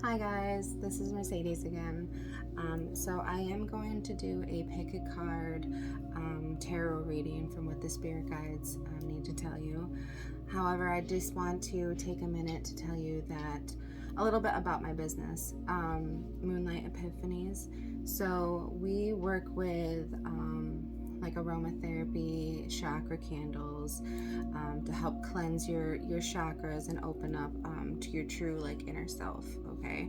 Hi guys, this is Mercedes again. So I am going to do a pick a card tarot reading from what the spirit guides need to tell you. However, I just want to take a minute to tell you that a little bit about my business, Moonlight Epiphanies. So we work with like aromatherapy, chakra candles, to help cleanse your chakras and open up to your true like inner self. Okay.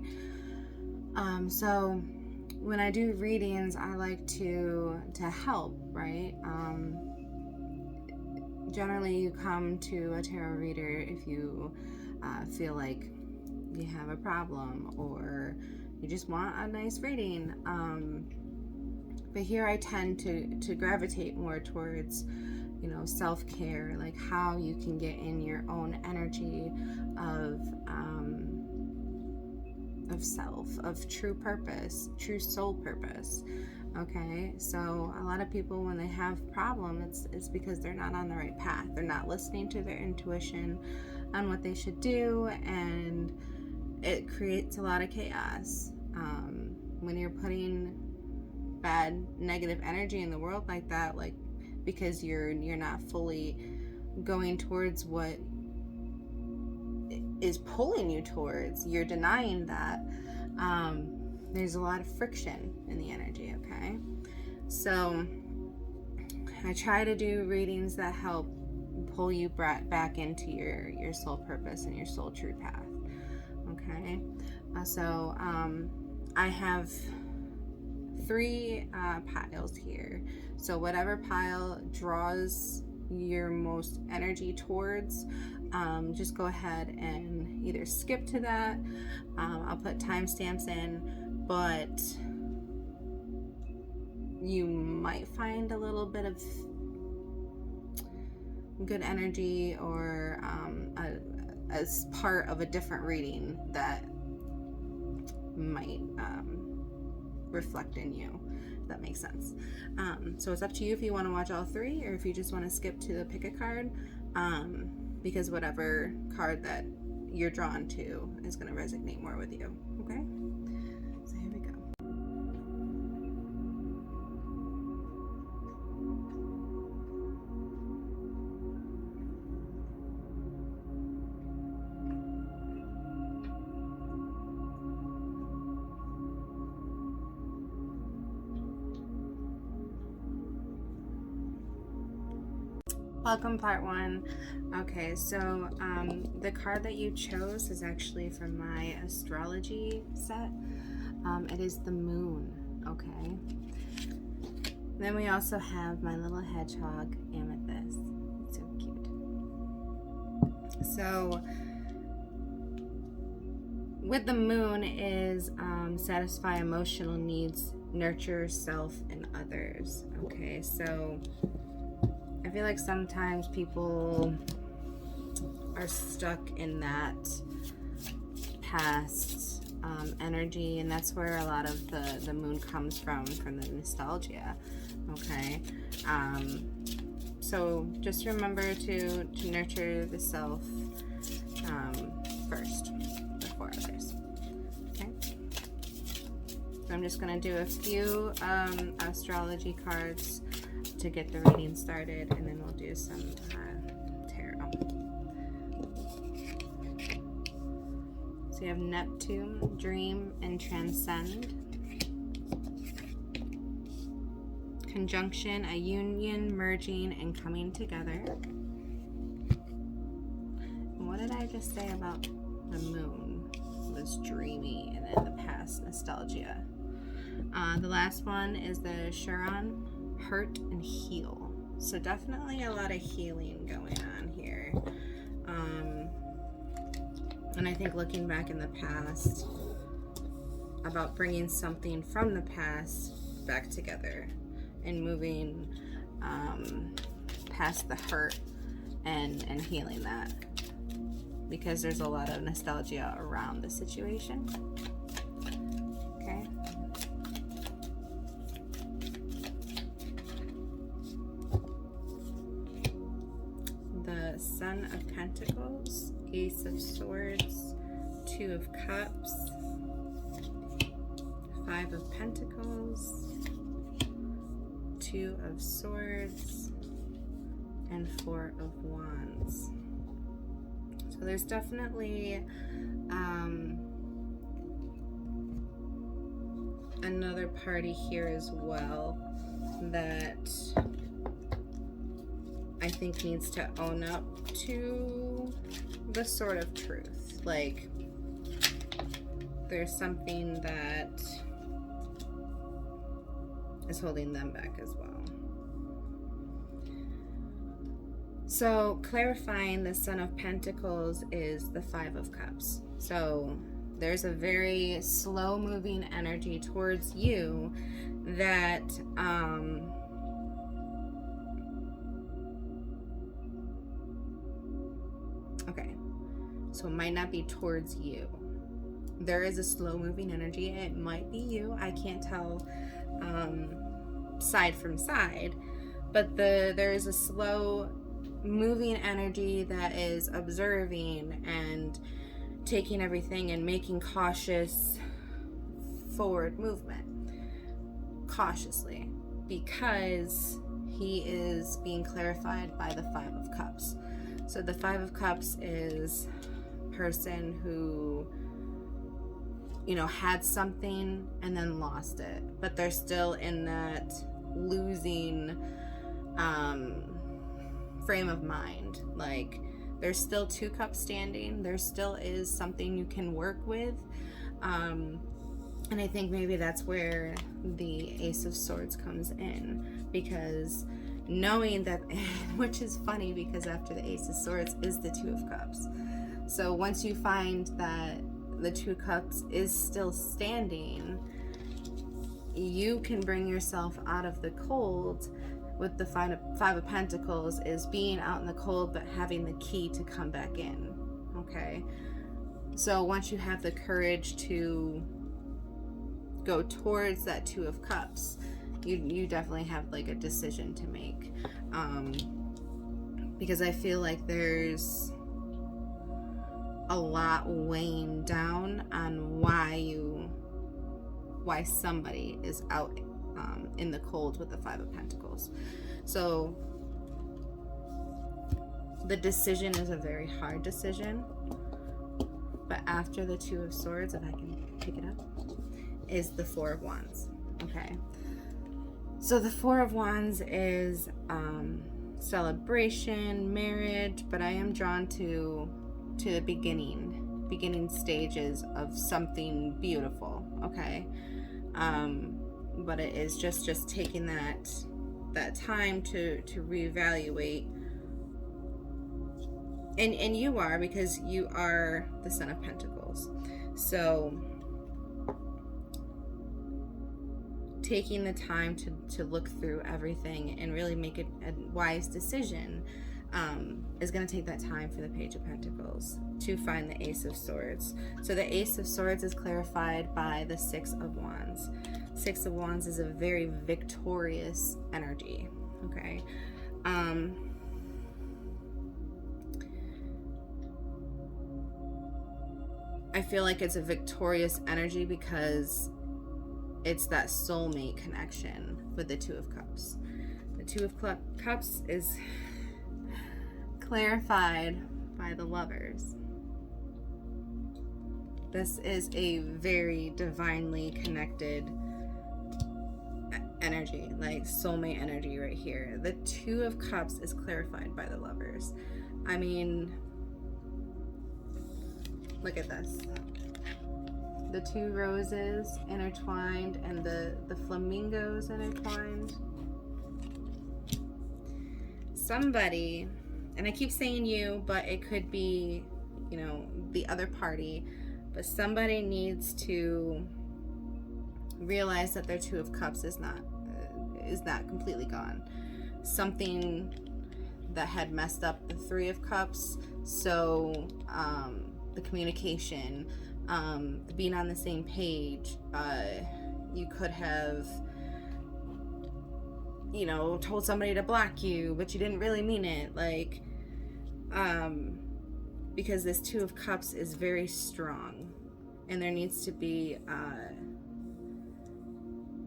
So when I do readings, I like to help, right? Generally, you come to a tarot reader if you feel like you have a problem or you just want a nice reading. But here I tend to gravitate more towards, self-care, like how you can get in your own energy of self, of true purpose, true soul purpose. Okay, so a lot of people, when they have problems, it's because they're not on the right path. They're not listening to their intuition on what they should do, and it creates a lot of chaos. When you're putting bad, negative energy in the world like that, like because you're not fully going towards what is pulling you towards, you're denying that. There's a lot of friction in the energy. Okay, so I try to do readings that help pull you back into your soul purpose and your soul true path. Okay, so I have 3 piles here. So whatever pile draws your most energy towards, just go ahead and either skip to that. I'll put timestamps in, but you might find a little bit of good energy or as part of a different reading that might reflect in you, if that makes sense. So it's up to you if you want to watch all 3 or if you just want to skip to the pick a card, because whatever card that you're drawn to is going to resonate more with you. Okay, so here we go. Welcome, part 1. Okay, so the card that you chose is actually from my Astrology set. It is the moon. Okay. Then we also have my little hedgehog, Amethyst. It's so cute. So with the moon is satisfy emotional needs, nurture self and others. Okay, so I feel like sometimes people are stuck in that past energy, and that's where a lot of the moon comes from the nostalgia. Okay, so just remember to nurture the self first before others. Okay, so I'm just going to do a few astrology cards to get the reading started, and then we'll do some tarot. So you have Neptune, Dream, and Transcend. Conjunction, a union, merging, and coming together. And what did I just say about the moon? It was dreamy, and then the past, nostalgia. The last one is the Chariot, hurt and heal. So definitely a lot of healing going on here. And I think looking back in the past, about bringing something from the past back together and moving past the hurt and healing that, because there's a lot of nostalgia around the situation. Okay. The Son of Pentacles, Ace of Swords, Two of Cups, Five of Pentacles, Two of Swords, and Four of Wands. So there's definitely another party here as well that I think needs to own up to the sort of truth. Like, there's something that is holding them back as well. So clarifying the Son of Pentacles is the Five of Cups. So there's a very slow moving energy towards you that okay, so it might not be towards you. There is a slow moving energy. It might be you. I can't tell side from side, but there is a slow moving energy that is observing and taking everything and making cautious forward movement cautiously, because he is being clarified by the Five of Cups. So the Five of Cups is a person who, you know, had something and then lost it, but they're still in that losing frame of mind. Like, there's still two cups standing. There still is something you can work with. And I think maybe that's where the Ace of Swords comes in, because knowing that, which is funny because after the Ace of Swords is the Two of Cups. So once you find that the Two of Cups is still standing, you can bring yourself out of the cold. With the Five of Pentacles is being out in the cold but having the key to come back in. Okay, so once you have the courage to go towards that Two of Cups, you definitely have like a decision to make, because I feel like there's a lot weighing down on why somebody is out in the cold with the Five of Pentacles. So the decision is a very hard decision, but after the Two of Swords, if I can pick it up, is the Four of Wands. Okay, so the Four of Wands is celebration, marriage, but I am drawn to the beginning stages of something beautiful. Okay, but it is just taking that time to reevaluate, and you are, because you are the Son of Pentacles. So taking the time to look through everything and really make it a wise decision is going to take that time for the Page of Pentacles to find the Ace of Swords. So the Ace of Swords is clarified by the Six of Wands. Six of Wands is a very victorious energy. Okay, I feel like it's a victorious energy because it's that soulmate connection with the Two of Cups. The Two of Cups is clarified by the Lovers. This is a very divinely connected energy, like soulmate energy right here. The Two of Cups is clarified by the Lovers. I mean, look at this. The two roses intertwined and the flamingos intertwined. Somebody, and I keep saying you, but it could be, you know, the other party, but somebody needs to realize that their Two of Cups is not completely gone. Something that had messed up the Three of Cups. So the communication, being on the same page, you could have, you know, told somebody to block you, but you didn't really mean it. Like, because this Two of Cups is very strong. And there needs to be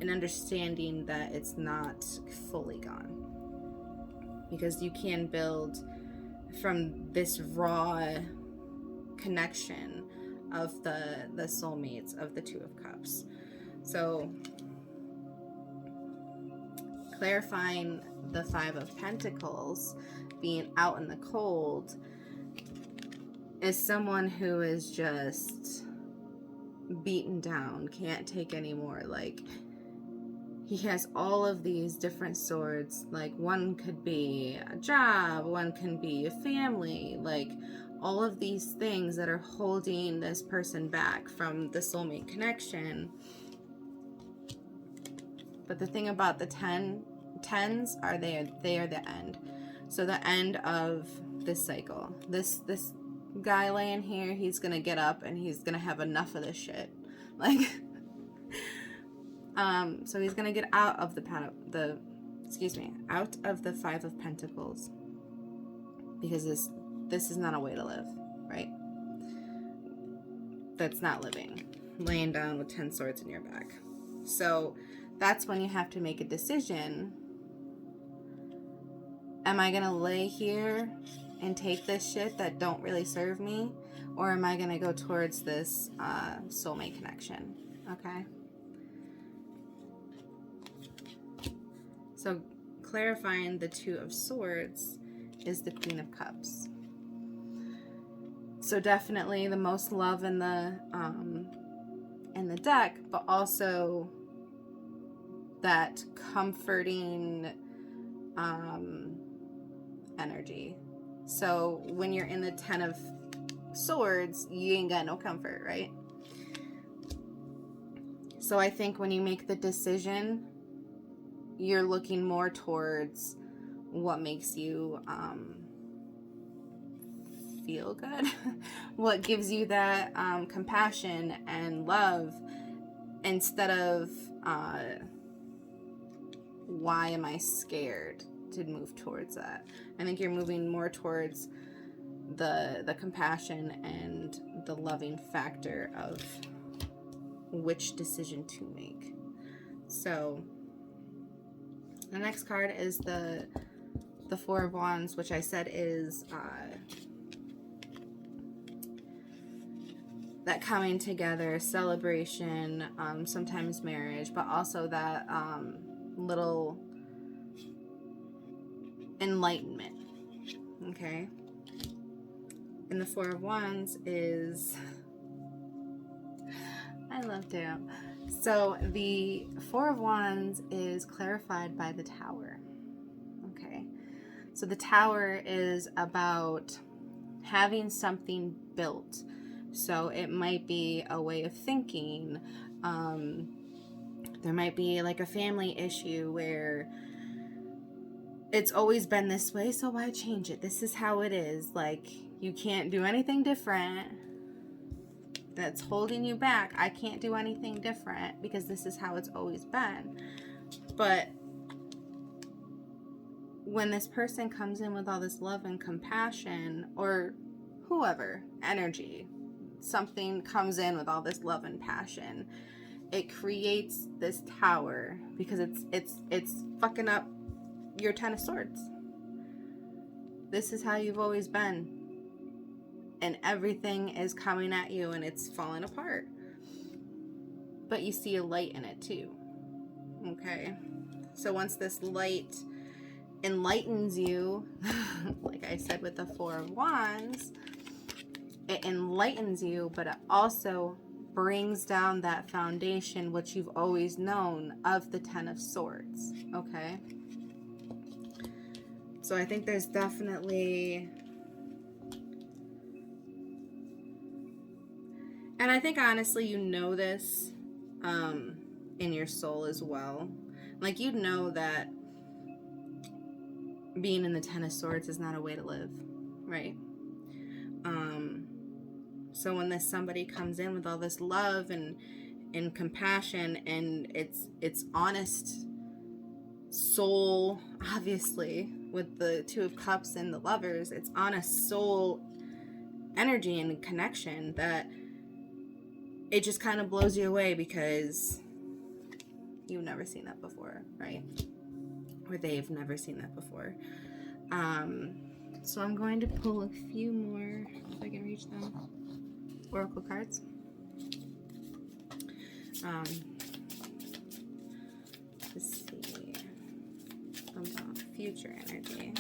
an understanding that it's not fully gone. Because you can build from this raw connection of the soulmates of the Two of Cups. So clarifying the Five of Pentacles, being out in the cold, is someone who is just beaten down, can't take anymore. Like, he has all of these different swords. Like, one could be a job, one can be a family, like all of these things that are holding this person back from the soulmate connection. But the thing about the tens are they are the end. So the end of this cycle. This guy laying here, he's gonna get up and he's gonna have enough of this shit. Like, so he's gonna get out of out of the Five of Pentacles, because this is not a way to live, right? That's not living, laying down with 10 swords in your back. So that's when you have to make a decision. Am I gonna lay here and take this shit that don't really serve me, or am I gonna go towards this soulmate connection? Okay. So clarifying the Two of Swords is the Queen of Cups. So definitely the most love in the deck, but also that comforting energy. So when you're in the Ten of Swords, you ain't got no comfort, right? So I think when you make the decision, you're looking more towards what makes you feel good, what gives you that compassion and love, instead of why am I scared to move towards that. I think you're moving more towards the compassion and the loving factor of which decision to make. So the next card is the Four of Wands, which I said is that coming together, celebration, sometimes marriage, but also that little enlightenment. Okay. And the Four of Wands is I love tarot. So the Four of Wands is clarified by the Tower. Okay. So the Tower is about having something built. So it might be a way of thinking. There might be like a family issue where it's always been this way, so why change it? This is how it is. Like, you can't do anything different. That's holding you back. I can't do anything different because this is how it's always been. But when this person comes in with all this love and compassion, or whoever, energy, something comes in with all this love and passion, it creates this tower because it's fucking up your Ten of Swords. This is how you've always been. And everything is coming at you and it's falling apart. But you see a light in it too. Okay? So once this light enlightens you, like I said with the Four of Wands, it enlightens you, but it also brings down that foundation which you've always known of the Ten of Swords. Okay? So I think there's definitely... And I think honestly you know this in your soul as well. Like, you know that being in the Ten of Swords is not a way to live, right? So when this somebody comes in with all this love and compassion, and it's honest soul, obviously, with the Two of Cups and the Lovers, it's honest soul energy and connection that it just kind of blows you away because you've never seen that before, right? Or they've never seen that before. So I'm going to pull a few more, if I can reach them, oracle cards. Let's see about future energy.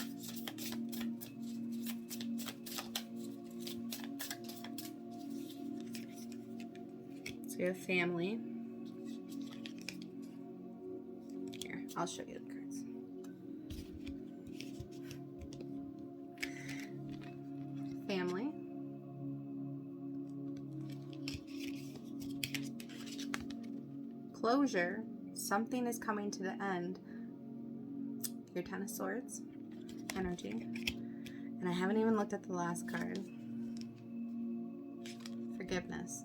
So you have family. Here, I'll show you the cards. Family. Closure. Something is coming to the end. Your Ten of Swords energy. And I haven't even looked at the last card. Forgiveness.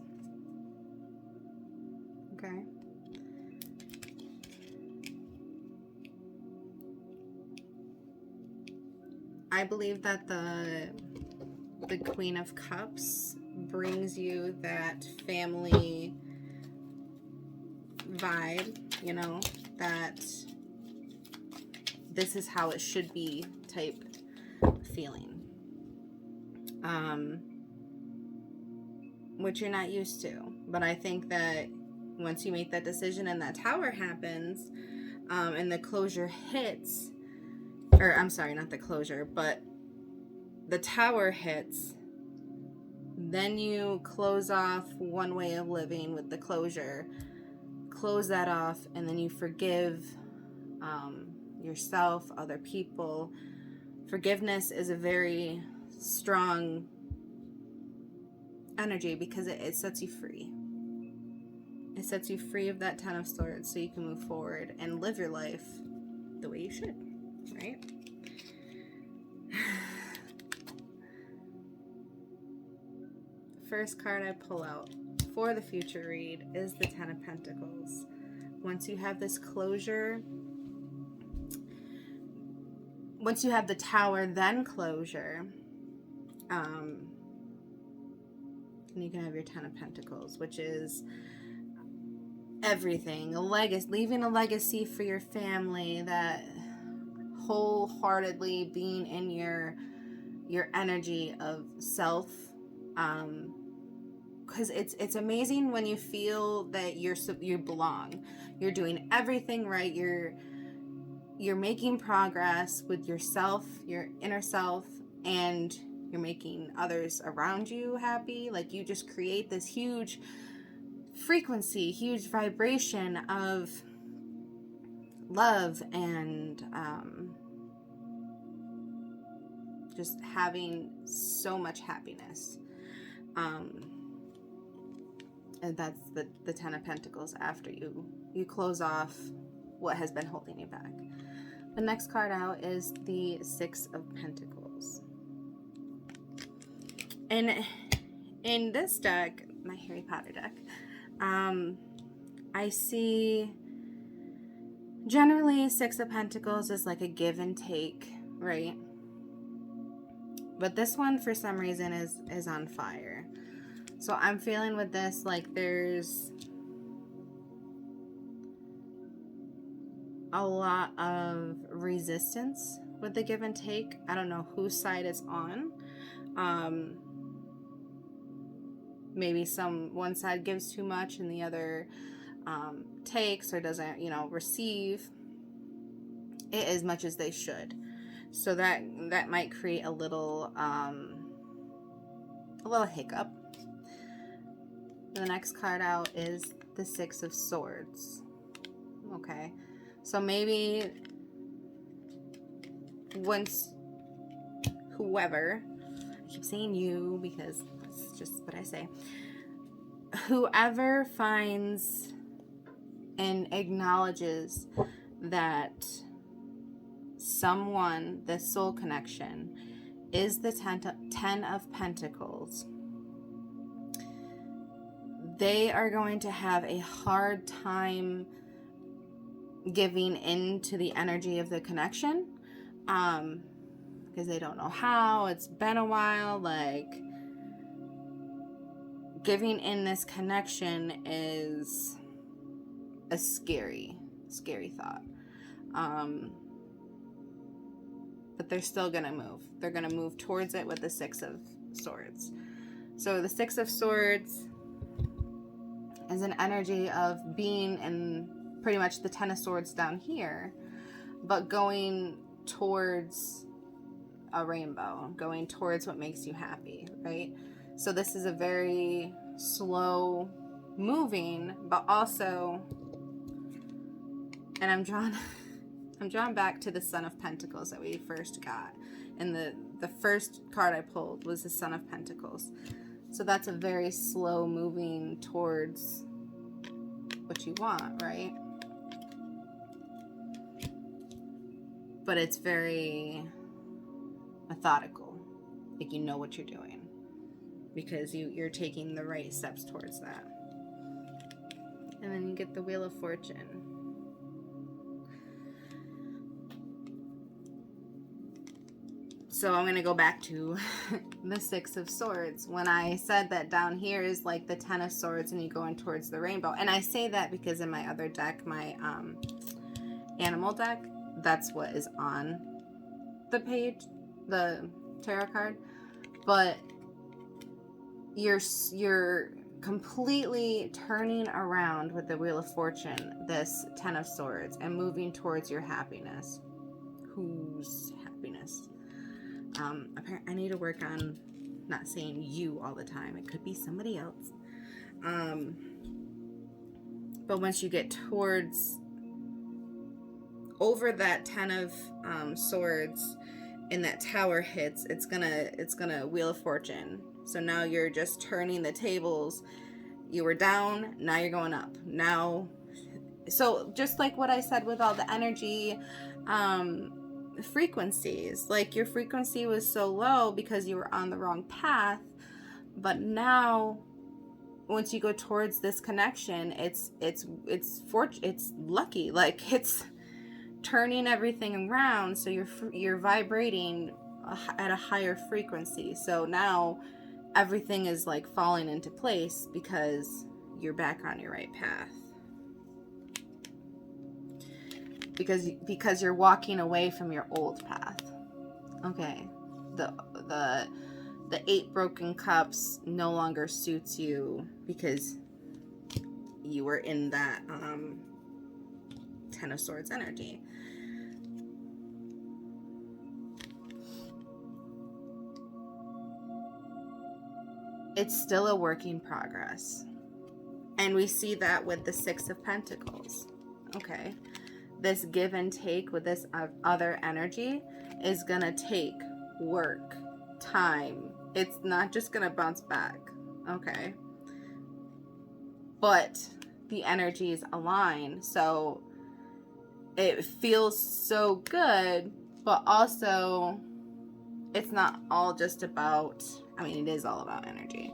Okay. I believe that the Queen of Cups brings you that family vibe, you know, that this is how it should be type feeling. Which you're not used to. But I think that once you make that decision and that tower happens, and the closure hits, or I'm sorry, not the closure, but the tower hits, then you close off one way of living with the closure, close that off, and then you forgive yourself, other people. Forgiveness is a very strong energy because it sets you free. It sets you free of that Ten of Swords so you can move forward and live your life the way you should, right? First card I pull out for the future read is the Ten of Pentacles. Once you have this closure, once you have the Tower, then closure, and you can have your Ten of Pentacles, which is everything, a legacy, leaving a legacy for your family, that wholeheartedly being in your energy of self, because it's amazing when you feel that you belong, you're doing everything right, you're making progress with yourself, your inner self, and you're making others around you happy. Like, you just create this huge frequency, huge vibration of love and just having so much happiness. And that's the Ten of Pentacles after you close off what has been holding you back. The next card out is the Six of Pentacles. And in this deck, my Harry Potter deck, I see generally Six of Pentacles is like a give and take, right? But this one, for some reason, is on fire. So I'm feeling with this like there's a lot of resistance with the give and take. I don't know whose side it's on. Maybe one side gives too much and the other takes or doesn't, receive it as much as they should. So that might create a little hiccup. The next card out is the Six of Swords. Okay, so maybe once whoever, I keep saying you because that's just what I say, whoever finds and acknowledges that someone, the soul connection, is the Ten of Pentacles, they are going to have a hard time giving in to the energy of the connection, because they don't know how. It's been a while. Like, giving in this connection is a scary thought. But they're still going to move. They're going to move towards it with the Six of Swords. So the Six of Swords is an energy of being in pretty much the Ten of Swords down here, but going towards a rainbow, going towards what makes you happy, right? So this is a very slow moving, but also, and I'm drawn back to the Son of Pentacles that we first got. And the first card I pulled was the Son of Pentacles. So that's a very slow moving towards what you want, right? But it's very methodical. Like, you know what you're doing, because you're taking the right steps towards that. And then you get the Wheel of Fortune. So I'm going to go back to the Six of Swords. When I said that down here is like the Ten of Swords and you going towards the rainbow. And I say that because in my other deck, my animal deck, that's what is on the page, the tarot card. But you're completely turning around with the Wheel of Fortune, this Ten of Swords, and moving towards your happiness. Whose happiness? I need to work on not saying you all the time. It could be somebody else. But once you get towards over that Ten of Swords and that tower hits, it's gonna Wheel of Fortune. So now you're just turning the tables. You were down, now you're going up. Now, so just like what I said with all the energy, frequencies, like your frequency was so low because you were on the wrong path, but now once you go towards this connection, it's lucky, like it's turning everything around, so you're vibrating at a higher frequency. So now everything is like falling into place because you're back on your right path. Because you're walking away from your old path. Okay. The 8 broken cups no longer suits you because you were in that Ten of Swords energy. It's still a work in progress. And we see that with the Six of Pentacles. Okay. This give and take with this other energy is gonna take work, time. It's not just gonna bounce back, okay? But the energies align, so it feels so good, but also it's not all just about, I mean, it is all about energy,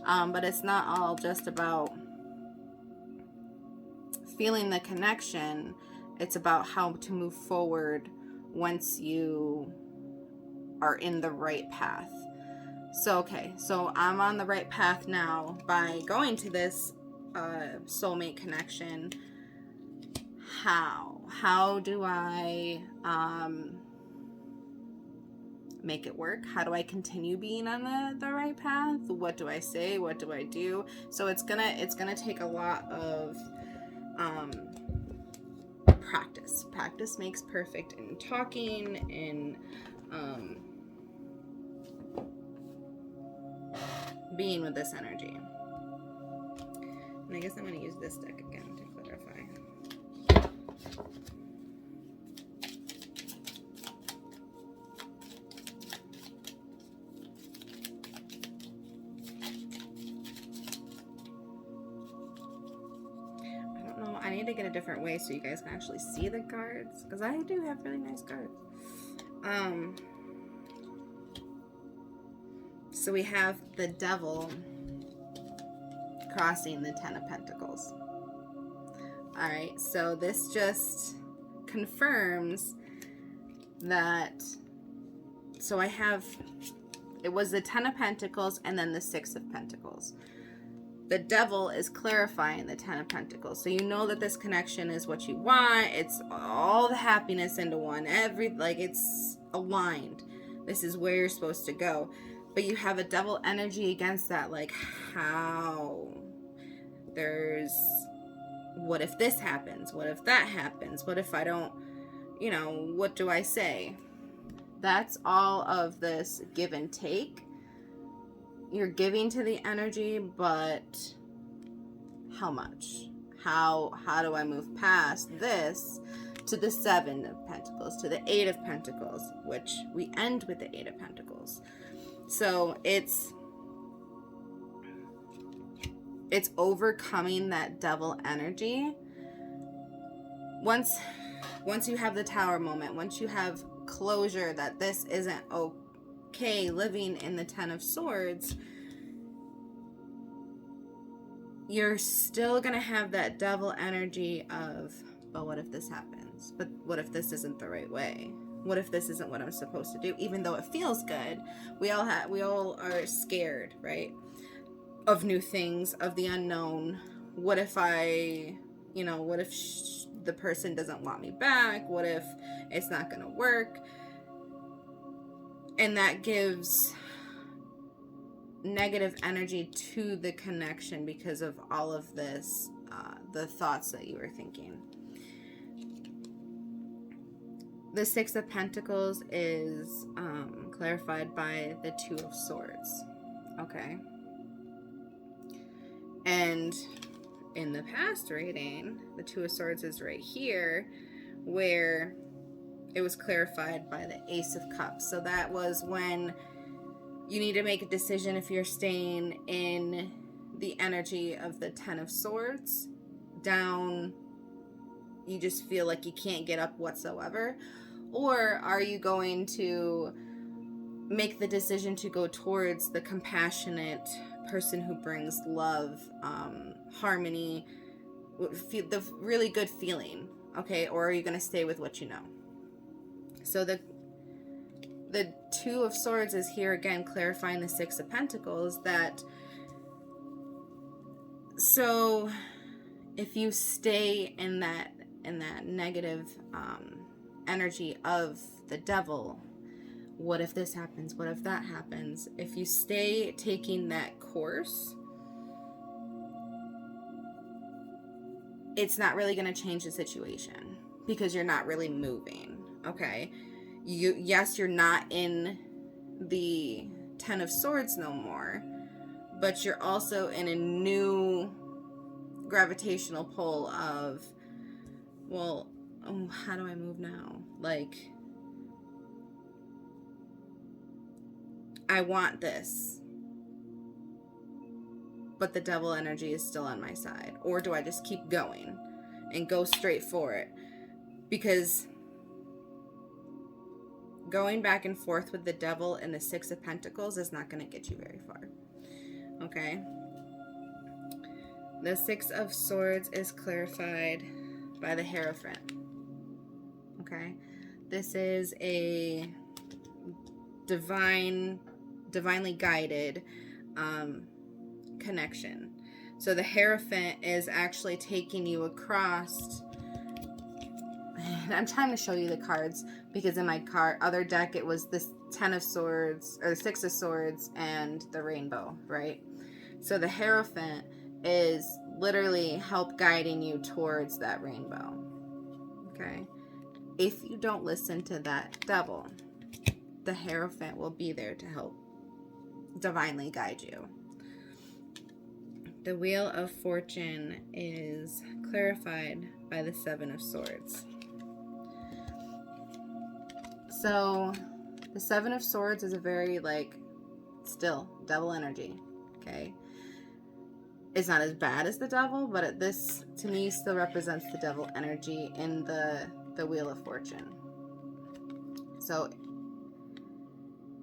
but it's not all just about feeling the connection. It's about how to move forward once you are in the right path. So, okay, so I'm on the right path now by going to this soulmate connection. How do I make it work? How do I continue being on the right path? What do I say? What do I do? So it's gonna take a lot of practice. Practice makes perfect in talking, in being with this energy. And I guess I'm going to use this deck again to clarify. I need to get a different way so you guys can actually see the cards, because I do have really nice cards. So we have the Devil crossing the Ten of Pentacles. Alright, so this just confirms that, so I have, it was the Ten of Pentacles and then the Six of Pentacles. the devil is clarifying the Ten of Pentacles. So you know that this connection is what you want. It's all the happiness into one. It's aligned. This is where you're supposed to go. But you have a devil energy against that. Like, how? There's, what if this happens? What if that happens? What if I don't, what do I say? That's all of this give and take. You're giving to the energy, but how much? How do I move past this to the Seven of Pentacles, to the Eight of Pentacles, which we end with the Eight of Pentacles. So it's overcoming that devil energy. Once you have the Tower moment, once you have closure that this isn't okay living in the Ten of Swords, you're still gonna have that devil energy of, but what if this happens? But what if this isn't the right way? What if this isn't what I'm supposed to do? Even though it feels good, we all are scared, right? Of new things, of the unknown. What if the person doesn't want me back? What if it's not gonna work? And that gives negative energy to the connection because of all of this, the thoughts that you were thinking. The Six of Pentacles is clarified by the Two of Swords. Okay. And in the past reading, the Two of Swords is right here, where it was clarified by the Ace of Cups. So that was when you need to make a decision if you're staying in the energy of the Ten of Swords, down, you just feel like you can't get up whatsoever, or are you going to make the decision to go towards the compassionate person who brings love, harmony, the really good feeling, okay? Or are you going to stay with what you know? So the Two of Swords is here again, clarifying the Six of Pentacles, that so if you stay in that negative energy of the devil, what if this happens? What if that happens? If you stay taking that course, it's not really going to change the situation because you're not really moving, okay? You're not in the Ten of Swords no more, but you're also in a new gravitational pull of, well, how do I move now? Like, I want this, but the devil energy is still on my side. Or do I just keep going and go straight for it? Because going back and forth with the devil and the Six of Pentacles is not going to get you very far. Okay? The Six of Swords is clarified by the Hierophant. Okay? This is a divinely guided connection. So the Hierophant is actually taking you across. I'm trying to show you the cards because in my other deck it was the Ten of Swords, or the Six of Swords, and the Rainbow, right? So the Hierophant is literally help guiding you towards that rainbow. Okay? If you don't listen to that devil, the Hierophant will be there to help divinely guide you. The Wheel of Fortune is clarified by the Seven of Swords. So the Seven of Swords is a very, still devil energy, okay? It's not as bad as the devil, but this, to me, still represents the devil energy in the Wheel of Fortune. So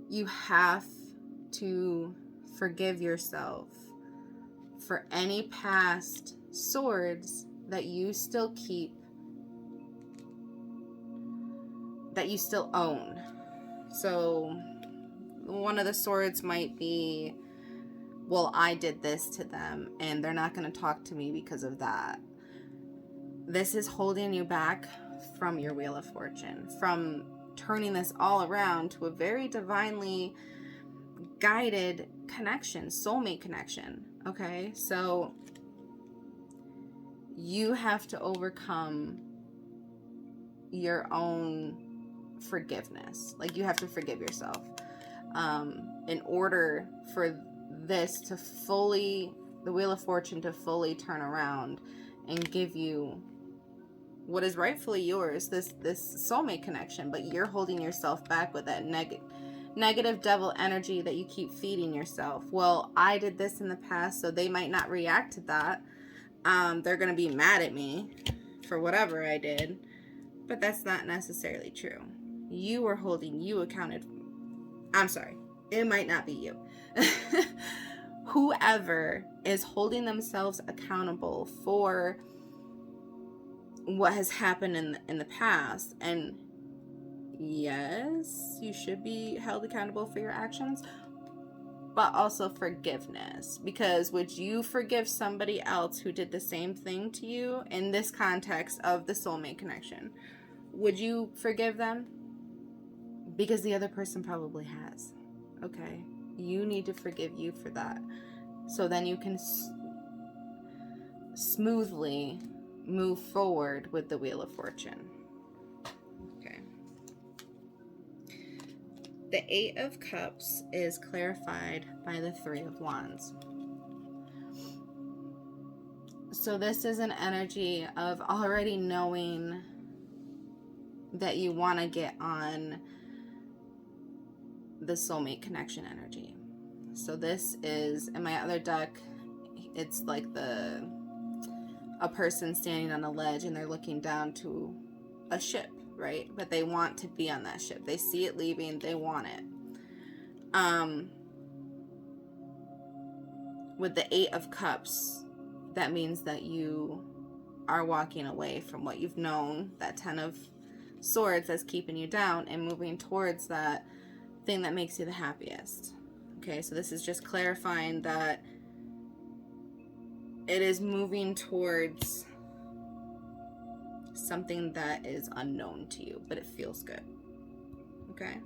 you have to forgive yourself for any past swords that you still keep, that you still own. So one of the swords might be well, I did this to them and they're not going to talk to me because of that. This is holding you back from your Wheel of Fortune, from turning this all around to a very divinely guided connection, soulmate connection. Okay, so you have to overcome your own forgiveness. Like, you have to forgive yourself in order for this to fully, the Wheel of Fortune to fully turn around and give you what is rightfully yours, this soulmate connection. But you're holding yourself back with that negative devil energy that you keep feeding yourself. Well, I did this in the past, so they might not react to that. They're going to be mad at me for whatever I did. But that's not necessarily true. You are holding you accounted. I'm sorry. It might not be you. Whoever is holding themselves accountable for what has happened in the past. And yes, you should be held accountable for your actions, but also forgiveness. Because would you forgive somebody else who did the same thing to you in this context of the soulmate connection? Would you forgive them? Because the other person probably has. Okay, you need to forgive you for that, so then you can smoothly move forward with the Wheel of Fortune. Okay. The Eight of Cups is clarified by the Three of Wands. So this is an energy of already knowing that you want to get on the soulmate connection energy. So this is, in my other deck, it's like a person standing on a ledge and they're looking down to a ship, right? But they want to be on that ship. They see it leaving, they want it. With the Eight of Cups, that means that you are walking away from what you've known, that Ten of Swords that's keeping you down, and moving towards that thing that makes you the happiest. Okay, so this is just clarifying that it is moving towards something that is unknown to you, but it feels good. Okay.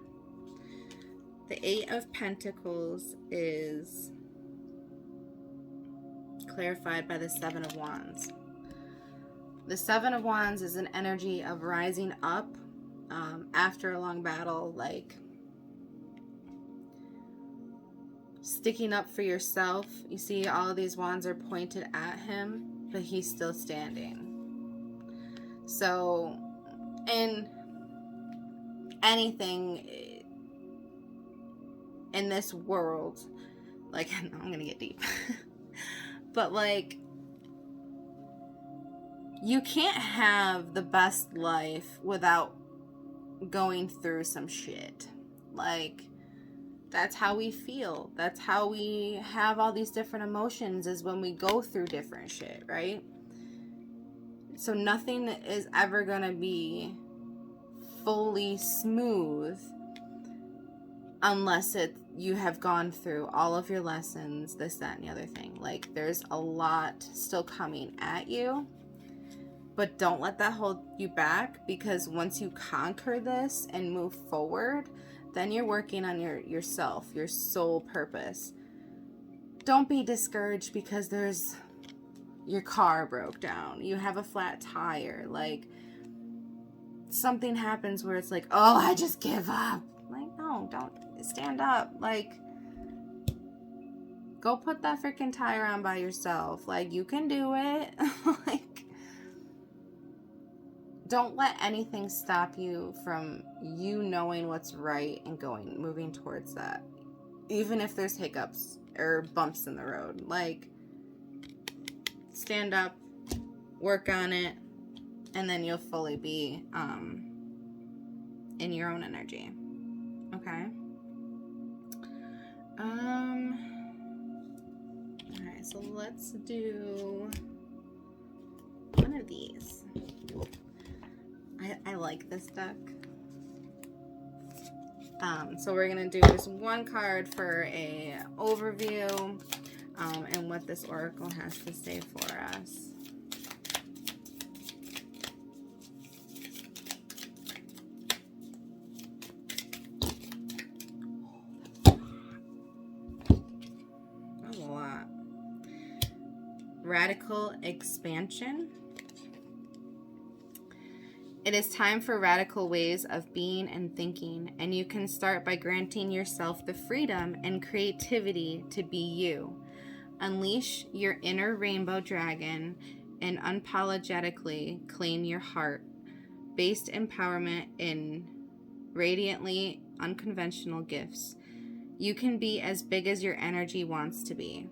The Eight of Pentacles is clarified by the Seven of Wands. The Seven of Wands is an energy of rising up after a long battle, like sticking up for yourself. You see all of these wands are pointed at him, but he's still standing. So, in anything in this world, like, I'm gonna get deep, but like, you can't have the best life without going through some shit. Like, that's how we feel. That's how we have all these different emotions, is when we go through different shit, right? So nothing is ever gonna be fully smooth unless you have gone through all of your lessons, this, that, and the other thing. Like, there's a lot still coming at you, but don't let that hold you back, because once you conquer this and move forward, then you're working on yourself, your soul purpose. Don't be discouraged because your car broke down, you have a flat tire, like something happens where it's like, oh, I just give up. Like, no, don't. Stand up. Like, go put that freaking tire on by yourself. Like, you can do it. Like, don't let anything stop you from you knowing what's right and moving towards that. Even if there's hiccups or bumps in the road. Like, stand up, work on it, and then you'll fully be in your own energy. Okay? Alright, so let's do one of these. I like this deck. So we're gonna do just one card for a overview. and what this oracle has to say for us. That's a lot. Radical expansion. It is time for radical ways of being and thinking, and you can start by granting yourself the freedom and creativity to be you. Unleash your inner rainbow dragon and unapologetically claim your heart-based empowerment in radiantly unconventional gifts. You can be as big as your energy wants to be.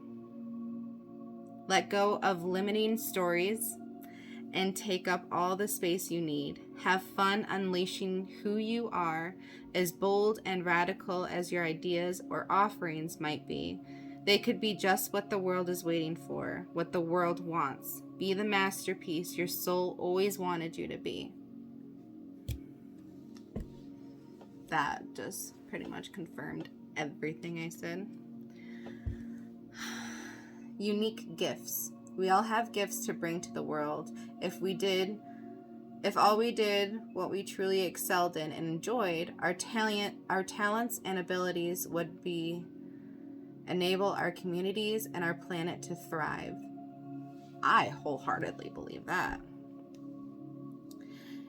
Let go of limiting stories and take up all the space you need. Have fun unleashing who you are, as bold and radical as your ideas or offerings might be. They could be just what the world is waiting for, what the world wants. Be the masterpiece your soul always wanted you to be. That just pretty much confirmed everything I said. Unique gifts. We all have gifts to bring to the world. If all we did what we truly excelled in and enjoyed, our talents and abilities would enable our communities and our planet to thrive. I wholeheartedly believe that.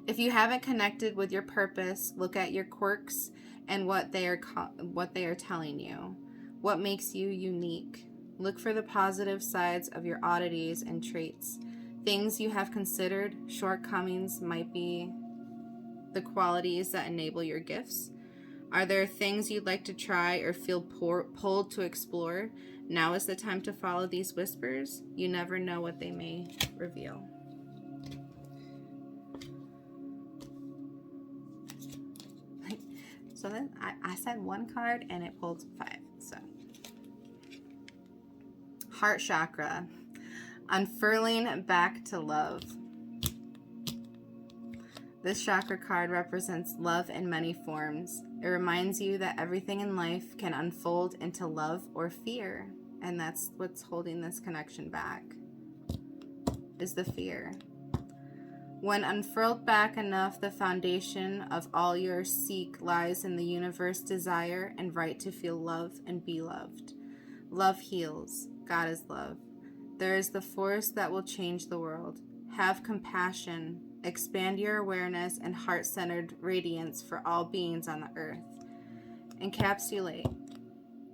If you haven't connected with your purpose, look at your quirks and what they are telling you. What makes you unique? Look for the positive sides of your oddities and traits. Things you have considered shortcomings might be the qualities that enable your gifts. Are there things you'd like to try or feel pulled to explore? Now is the time to follow these whispers. You never know what they may reveal. So then I said one card and it pulled 5. So heart chakra, unfurling back to love. This chakra card represents love in many forms. It reminds you that everything in life can unfold into love or fear, and that's what's holding this connection back, is the fear. When unfurled back enough, the foundation of all your seek lies in the universe desire and right to feel love and be loved. Love heals. God is love. There is the force that will change the world. Have compassion. Expand your awareness and heart-centered radiance for all beings on the earth. Encapsulate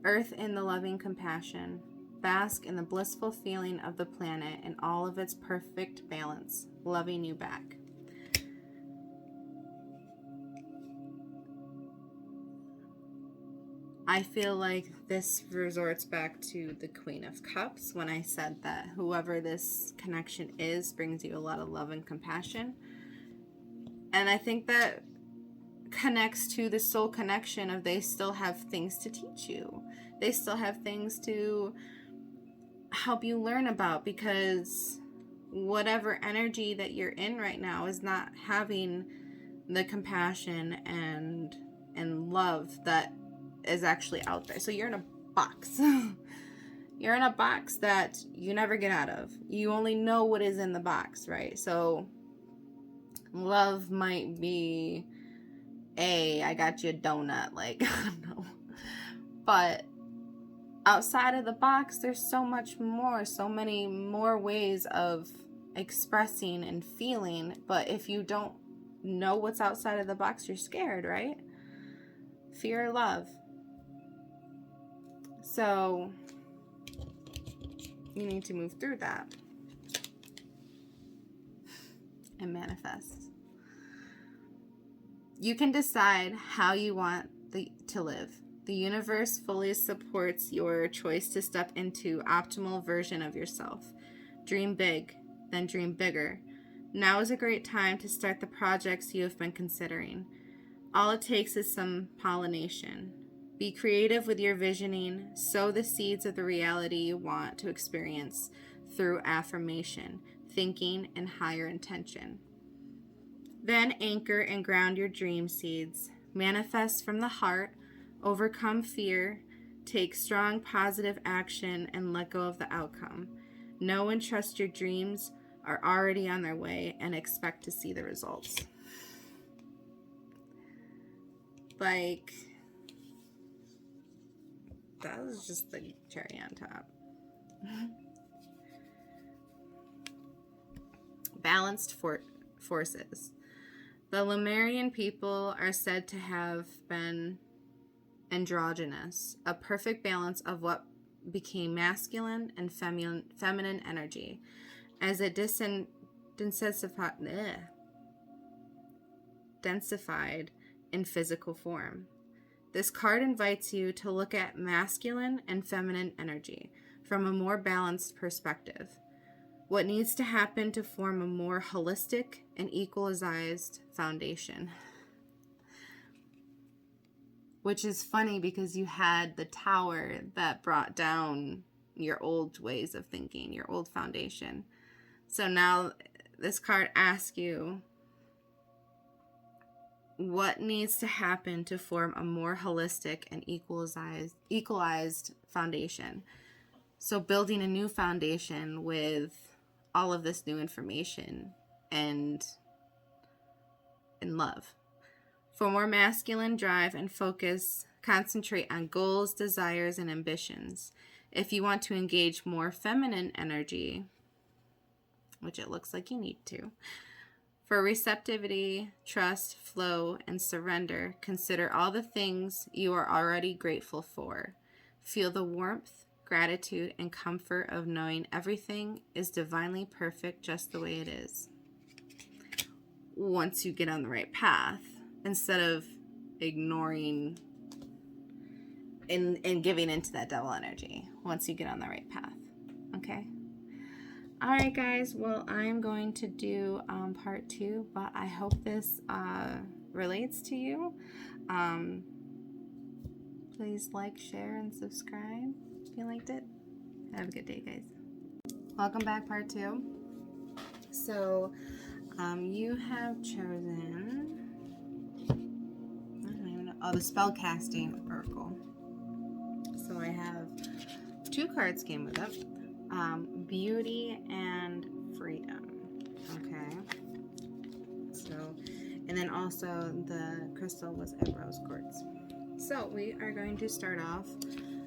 earth in the loving compassion. Bask in the blissful feeling of the planet in all of its perfect balance, loving you back. I feel like this resorts back to the Queen of Cups when I said that whoever this connection is brings you a lot of love and compassion. And I think that connects to the soul connection of they still have things to teach you. They still have things to help you learn about, because whatever energy that you're in right now is not having the compassion and love that is actually out there. So you're in a box. You're in a box that you never get out of. You only know what is in the box, right? So love might be, hey, I got you a donut, like, I don't know. But outside of the box, there's so much more, so many more ways of expressing and feeling. But if you don't know what's outside of the box, you're scared, right? Fear or love. So you need to move through that and manifest. You can decide how you want to live. The universe fully supports your choice to step into optimal version of yourself. Dream big, then dream bigger. Now is a great time to start the projects you have been considering. All it takes is some pollination. Be creative with your visioning. Sow the seeds of the reality you want to experience through affirmation, thinking, and higher intention. Then anchor and ground your dream seeds. Manifest from the heart. Overcome fear Take strong positive action and let go of the outcome. Know and trust your dreams are already on their way and expect to see the results. Like, that was just the cherry on top. Balanced forces. The Lemurian people are said to have been androgynous, a perfect balance of what became masculine and feminine energy, as it densified in physical form. This card invites you to look at masculine and feminine energy from a more balanced perspective. What needs to happen to form a more holistic and equalized foundation? Which is funny because you had the tower that brought down your old ways of thinking, your old foundation. So now this card asks you, what needs to happen to form a more holistic and equalized foundation? So building a new foundation with all of this new information and love. For more masculine drive and focus, concentrate on goals, desires, and ambitions. If you want to engage more feminine energy, which it looks like you need to, for receptivity, trust, flow, and surrender, consider all the things you are already grateful for. Feel the warmth, gratitude, and comfort of knowing everything is divinely perfect just the way it is. Once you get on the right path, instead of ignoring and giving into that devil energy, once you get on the right path. Okay? Alright guys, well I'm going to do part 2, but I hope this relates to you. Please like, share, and subscribe if you liked it. Have a good day, guys. Welcome back, part 2. So, you have chosen, I don't even know, the spellcasting oracle. So I have 2 cards came with it. Beauty and freedom. Okay. So, and then also the crystal was a rose quartz. So we are going to start off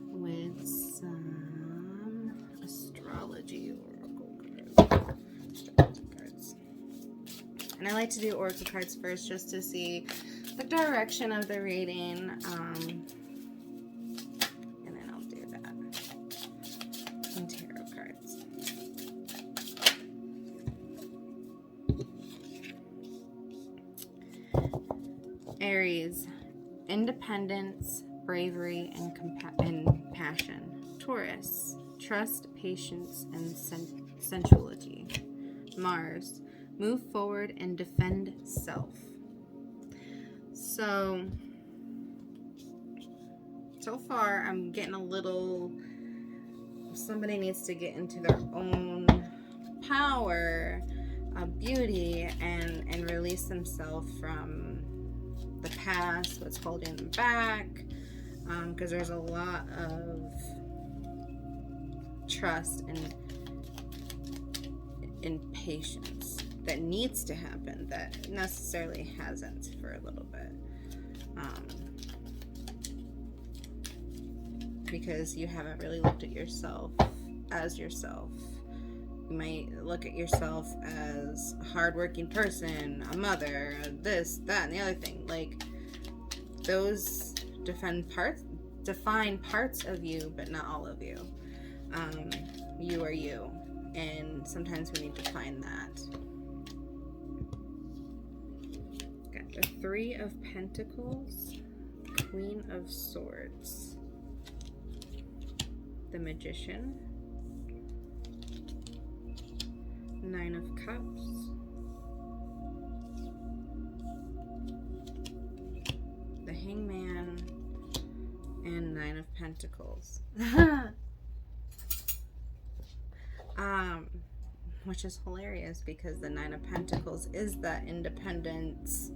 with some astrology oracle cards. And I like to do oracle cards first just to see the direction of the reading. And then I'll do that. And tarot cards. Aries, independence, bravery, and passion. Taurus, trust, patience, and sensuality. Mars, move forward and defend self. So far I'm getting a little, somebody needs to get into their own power, beauty, and release themselves from the past, what's holding them back, because there's a lot of trust and patience that needs to happen that necessarily hasn't for a little bit, because you haven't really looked at yourself as yourself. You might look at yourself as a hardworking person, a mother, this, that, and the other thing. Like, those define parts of you, but not all of you. You are you, and sometimes we need to find that. Got the 3 of Pentacles, Queen of Swords, the Magician, 9 of Cups, the Hangman, and 9 of Pentacles. Which is hilarious because the 9 of Pentacles is that independence,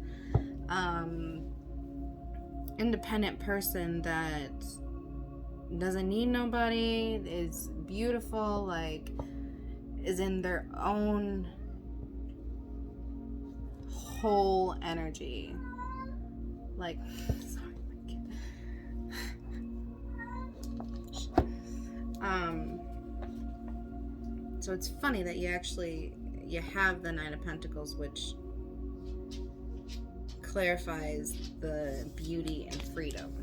independent person that doesn't need nobody, is beautiful, like is in their own whole energy. Like, sorry, my kid. So it's funny that you have the Nine of Pentacles, which clarifies the beauty and freedom.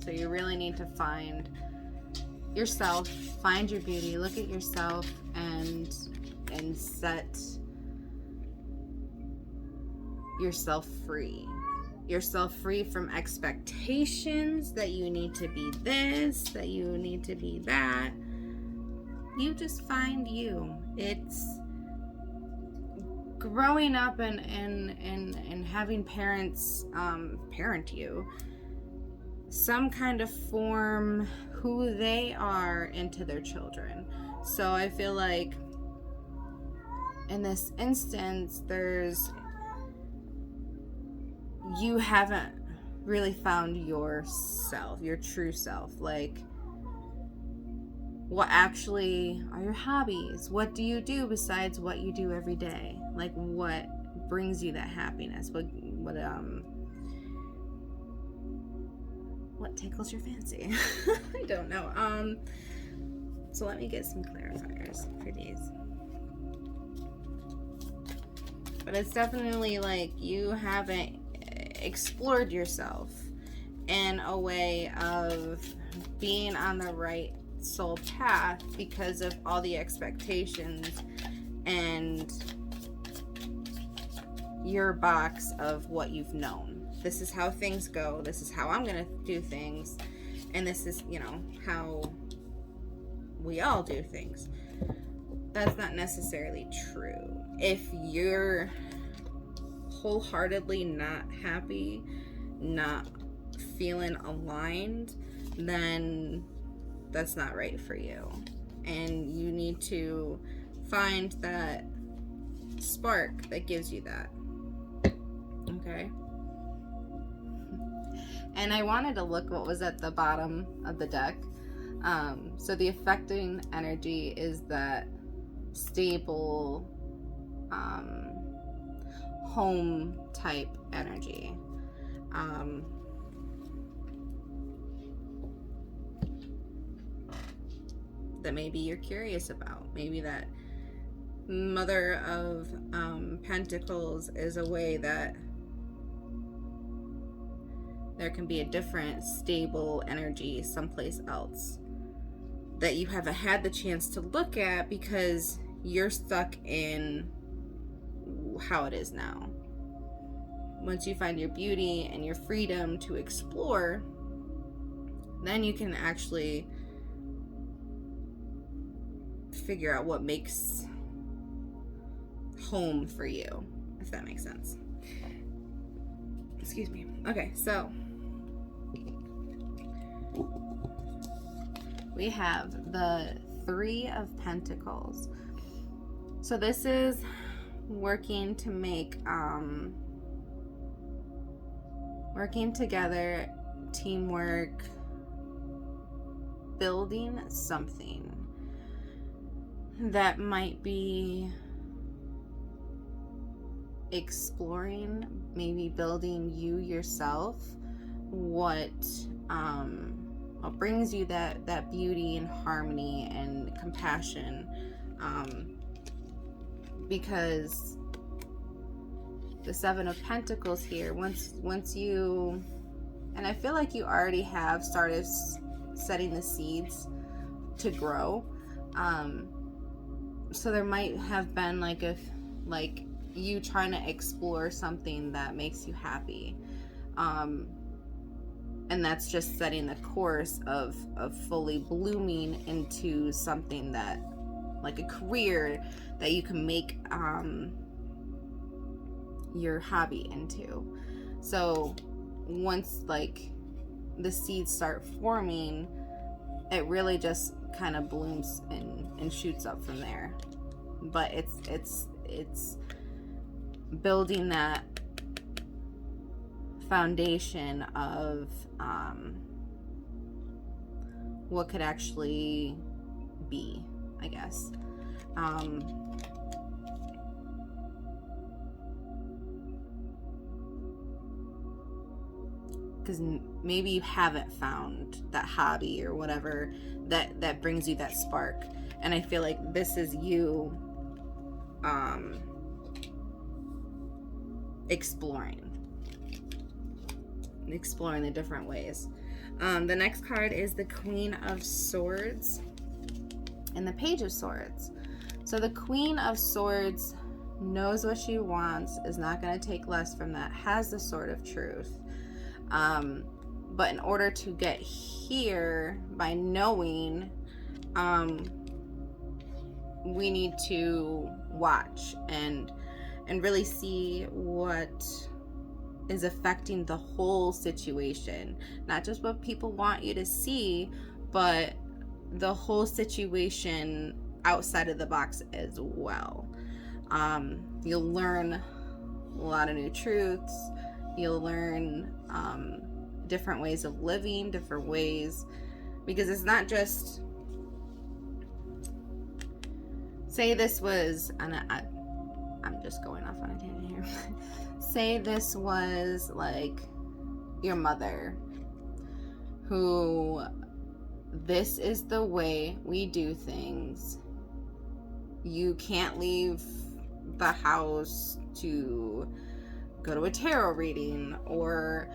So you really need to find yourself, find your beauty, look at yourself, and set yourself free. Yourself free from expectations that you need to be this, that you need to be that. You just find you. It's growing up and having parents parent you, some kind of form who they are into their children. So I feel like in this instance, you haven't really found yourself, your true self. Like, what actually are your hobbies? What do you do besides what you do every day? Like, what brings you that happiness? What tickles your fancy? I don't know. So let me get some clarifiers for these. But it's definitely like you haven't explored yourself in a way of being on the right soul path because of all the expectations and your box of what you've known. This is how things go. This is how I'm going to do things. And this is, how we all do things. That's not necessarily true. If you're wholeheartedly not happy, not feeling aligned, then that's not right for you. And you need to find that spark that gives you that. Okay? And I wanted to look what was at the bottom of the deck. So the affecting energy is that stable home type energy. That maybe you're curious about. Maybe that Mother of Pentacles is a way that there can be a different stable energy someplace else that you haven't had the chance to look at because you're stuck in how it is now. Once you find your beauty and your freedom to explore, then you can actually figure out what makes home for you, if that makes sense. Excuse me. Okay, so we have the Three of Pentacles. So this is working to make working together, teamwork, building something that might be exploring, maybe building you yourself, what brings you that beauty and harmony and compassion, because the Seven of Pentacles here, once you, and I feel like you already have started setting the seeds to grow, so there might have been like you trying to explore something that makes you happy, and that's just setting the course of fully blooming into something that, like a career that you can make your hobby into. So once like the seeds start forming, it really just kind of blooms and shoots up from there. But it's building that foundation of what could actually be, I guess. Because maybe you haven't found that hobby or whatever that brings you that spark. And I feel like this is you exploring the different ways. The next card is the Queen of Swords and the Page of Swords. So the Queen of Swords knows what she wants, is not going to take less from that, has the Sword of Truth. But in order to get here, by knowing, we need to watch and really see what is affecting the whole situation, not just what people want you to see, but the whole situation outside of the box as well. You'll learn a lot of new truths. You'll learn different ways of living, different ways, because it's not just, say this was, and I'm just going off on a tangent here. Say this was like your mother, who, this is the way we do things. You can't leave the house to go to a tarot reading, or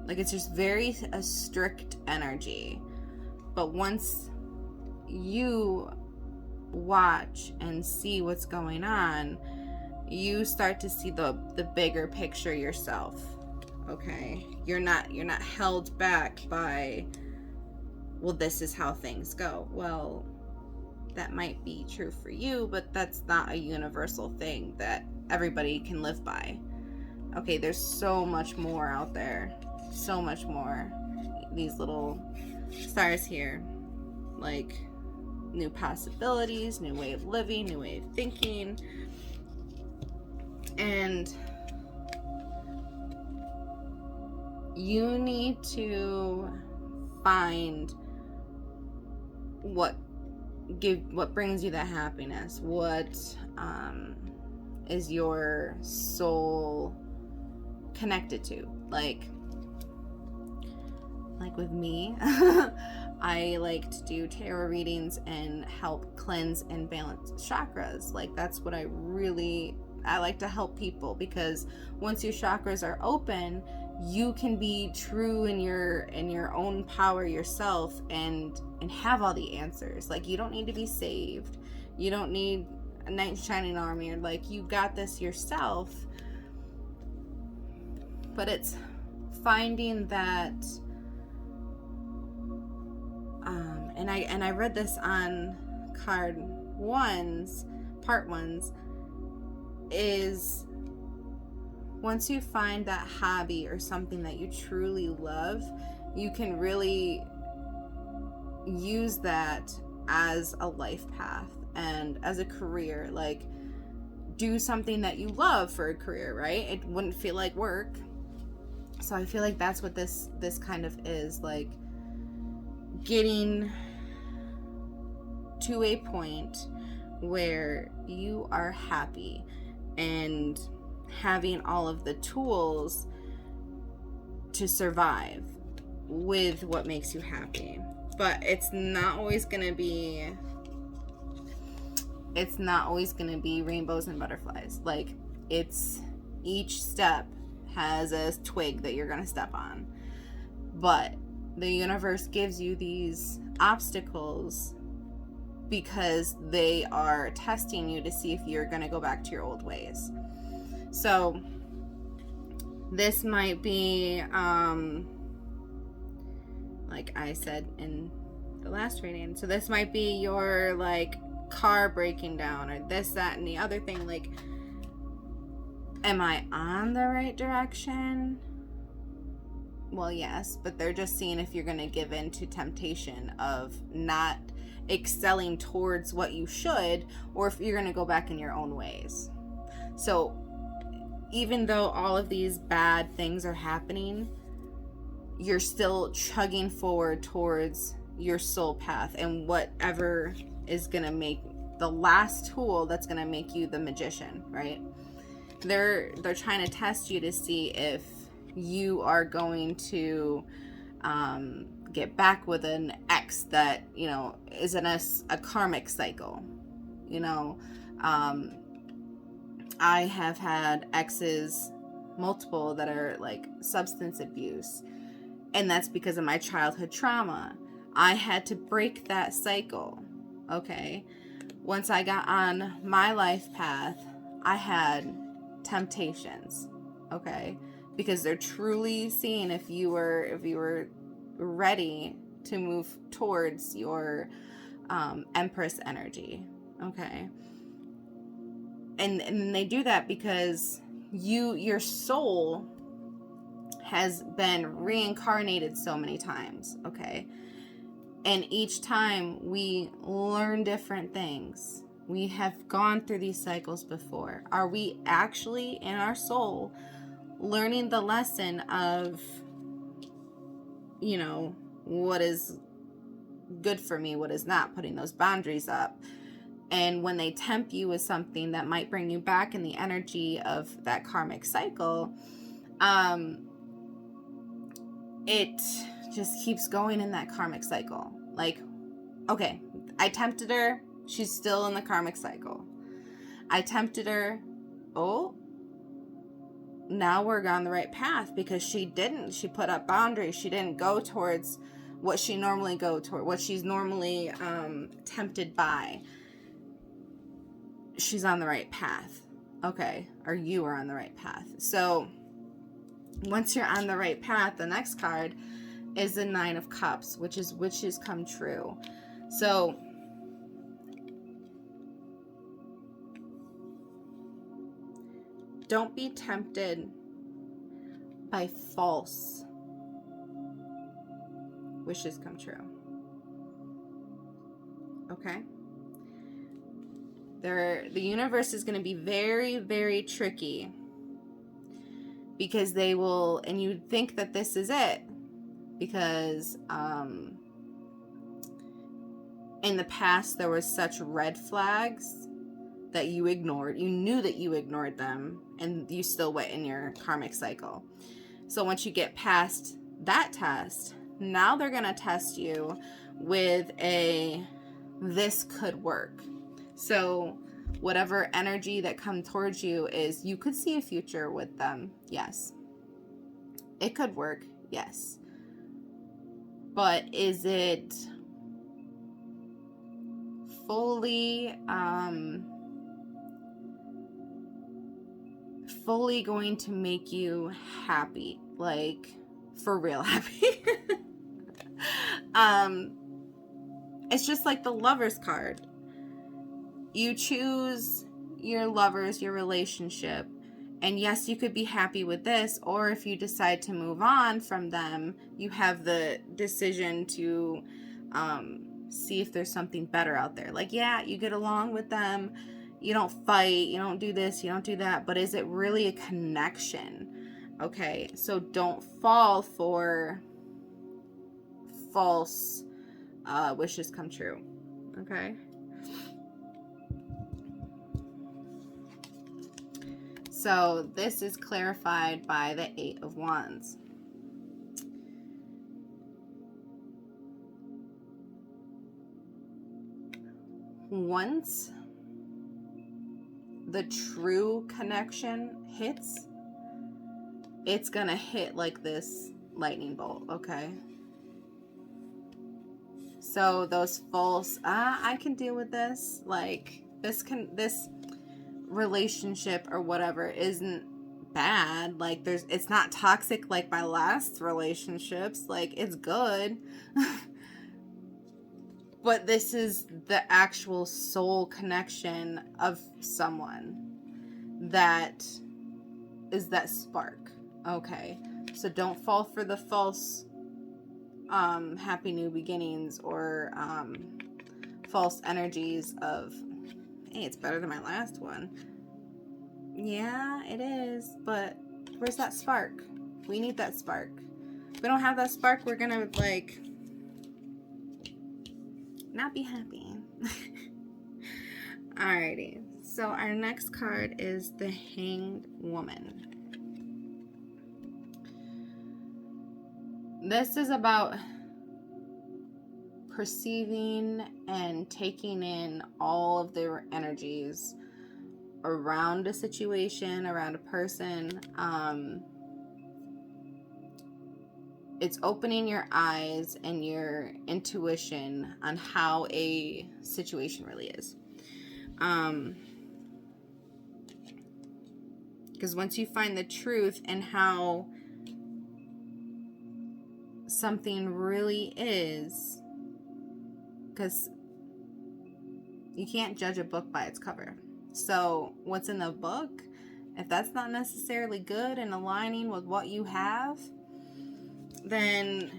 like, it's just very a strict energy. But once you watch and see what's going on, you start to see the bigger picture yourself. Okay, you're not held back by, well, this is how things go. Well, that might be true for you, but that's not a universal thing that everybody can live by. Okay, there's so much more out there, so much more. These little stars here, like new possibilities, new way of living, new way of thinking. And you need to find what brings you that happiness, what is your soul connected to. Like with me, I like to do tarot readings and help cleanse and balance chakras. Like, that's what I like to help people, because once your chakras are open, you can be true in your own power yourself and have all the answers. Like, you don't need to be saved. You don't need a knight in shining armor. Like, you got this yourself. But it's finding that, and I read this on card ones, part ones, is once you find that hobby or something that you truly love, you can really use that as a life path and as a career. Like, do something that you love for a career, right? It wouldn't feel like work. So I feel like that's what this kind of is, like getting to a point where you are happy and having all of the tools to survive with what makes you happy. But it's not always gonna be rainbows and butterflies. Like, it's, each step has a twig that you're gonna step on. But the universe gives you these obstacles because they are testing you to see if you're gonna go back to your old ways. So this might be, like I said in the last reading, so this might be your, like, car breaking down, or this, that, and the other thing. Like, am I on the right direction? Well, yes, but they're just seeing if you're going to give in to temptation of not excelling towards what you should, or if you're going to go back in your own ways. So even though all of these bad things are happening, you're still chugging forward towards your soul path and whatever is going to make the last tool that's going to make you the magician, right? They're trying to test you to see if you are going to get back with an ex that, you know, is in a karmic cycle. You know, I have had exes, multiple, that are like substance abuse, and that's because of my childhood trauma. I had to break that cycle. Okay, once I got on my life path, I had temptations. Okay, because they're truly seeing if you were ready to move towards your Empress energy. Okay, and they do that because your soul has been reincarnated so many times. Okay, and each time we learn different things. We have gone through these cycles before. Are we actually in our soul learning the lesson of, you know, what is good for me, what is not, putting those boundaries up? And when they tempt you with something that might bring you back in the energy of that karmic cycle, it just keeps going in that karmic cycle. Like, okay, I tempted her, she's still in the karmic cycle. I tempted her, oh, now we're on the right path because she put up boundaries. She didn't go towards what she normally go toward, what she's normally tempted by. She's on the right path. Okay, or you are on the right path. So once you're on the right path, the next card is the Nine of Cups, which is wishes come true. So don't be tempted by false wishes come true. Okay? The universe is going to be very, very tricky because they will, and you think that this is it because in the past there was such red flags that you ignored. You knew that you ignored them and you still went in your karmic cycle. So once you get past that test, now they're going to test you with this could work. So whatever energy that comes towards you is, you could see a future with them. Yes. It could work. Yes. But is it fully going to make you happy? Like, for real happy? It's just like the Lover's card. You choose your lovers, your relationship, and yes, you could be happy with this, or if you decide to move on from them, you have the decision to see if there's something better out there. Like, yeah, you get along with them, you don't fight, you don't do this, you don't do that, but is it really a connection? Okay, so don't fall for false wishes come true. Okay. So this is clarified by the Eight of Wands. Once the true connection hits, it's gonna hit like this lightning bolt, okay? So those false, I can deal with this, like this relationship or whatever isn't bad. Like, it's not toxic like my last relationships. Like, it's good. But this is the actual soul connection of someone that is that spark. Okay, so don't fall for the false happy new beginnings or false energies of, hey, it's better than my last one. Yeah, it is, but where's that spark? We need that spark. If we don't have that spark, we're gonna like not be happy. Alrighty, so our next card is the Hanged Woman. This is about perceiving and taking in all of the energies around a situation, around a person. It's opening your eyes and your intuition on how a situation really is. Because once you find the truth and how something really is, because you can't judge a book by its cover. So what's in the book, if that's not necessarily good and aligning with what you have, then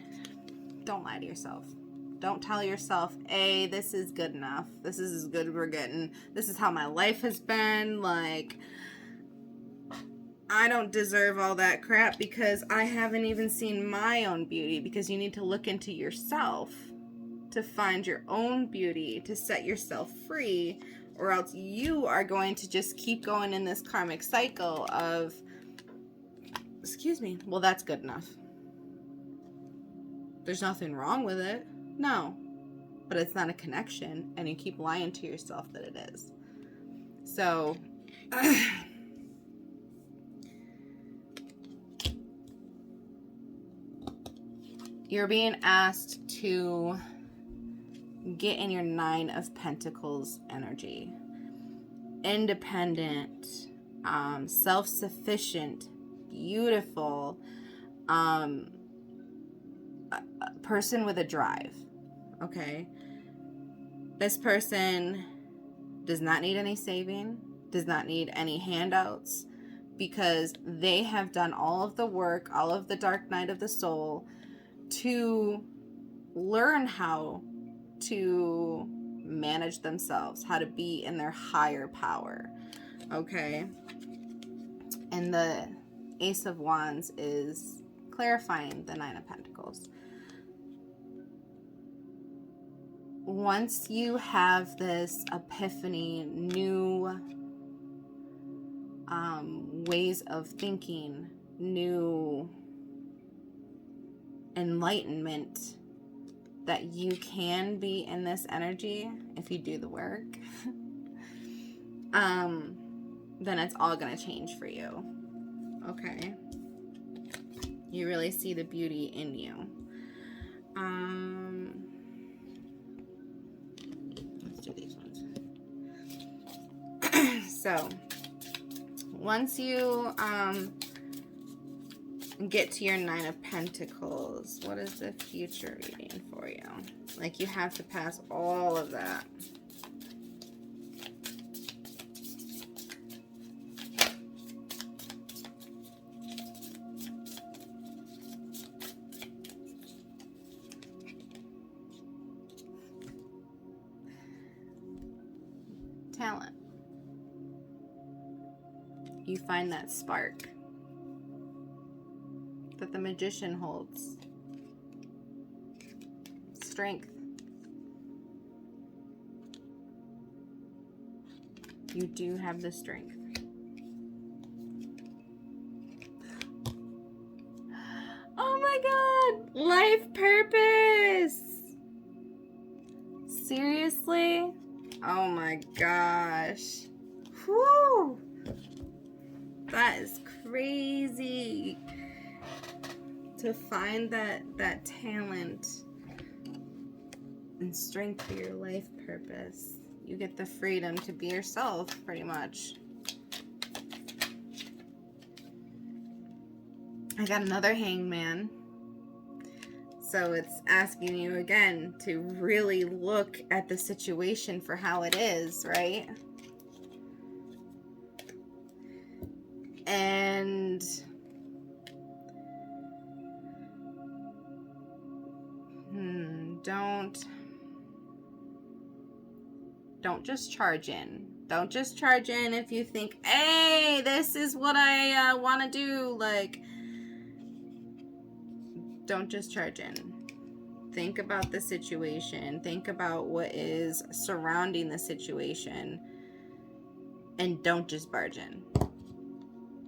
don't lie to yourself. Don't tell yourself, hey, this is good enough. This is as good as we're getting. This is how my life has been. Like, I don't deserve all that crap because I haven't even seen my own beauty. Because you need to look into yourself to find your own beauty, to set yourself free, or else you are going to just keep going in this karmic cycle of, well, that's good enough. There's nothing wrong with it. No. But it's not a connection, and you keep lying to yourself that it is. So, you're being asked to get in your 9 of Pentacles energy. Independent, self-sufficient, beautiful, a person with a drive. Okay? This person does not need any saving, does not need any handouts, because they have done all of the work, all of the dark night of the soul, to learn how to manage themselves, how to be in their higher power. Okay? And the Ace of Wands is clarifying the 9 of Pentacles. Once you have this epiphany, new ways of thinking, new enlightenment, that you can be in this energy if you do the work, then it's all going to change for you. Okay? You really see the beauty in you. Let's do these ones. So, once you get to your 9 of Pentacles, what is the future reading for you? Like, you have to pass all of that. Talent. You find that spark that the Magician holds. Strength. You do have the strength. Oh my God! Life purpose! Seriously? Oh my gosh. Whew! That is crazy. To find that talent and strength for your life purpose. You get the freedom to be yourself, pretty much. I got another Hangman. So it's asking you again to really look at the situation for how it is, right? And don't just charge in. Don't just charge in if you think, hey, this is what I want to do. Like, don't just charge in. Think about the situation. Think about what is surrounding the situation. And don't just barge in.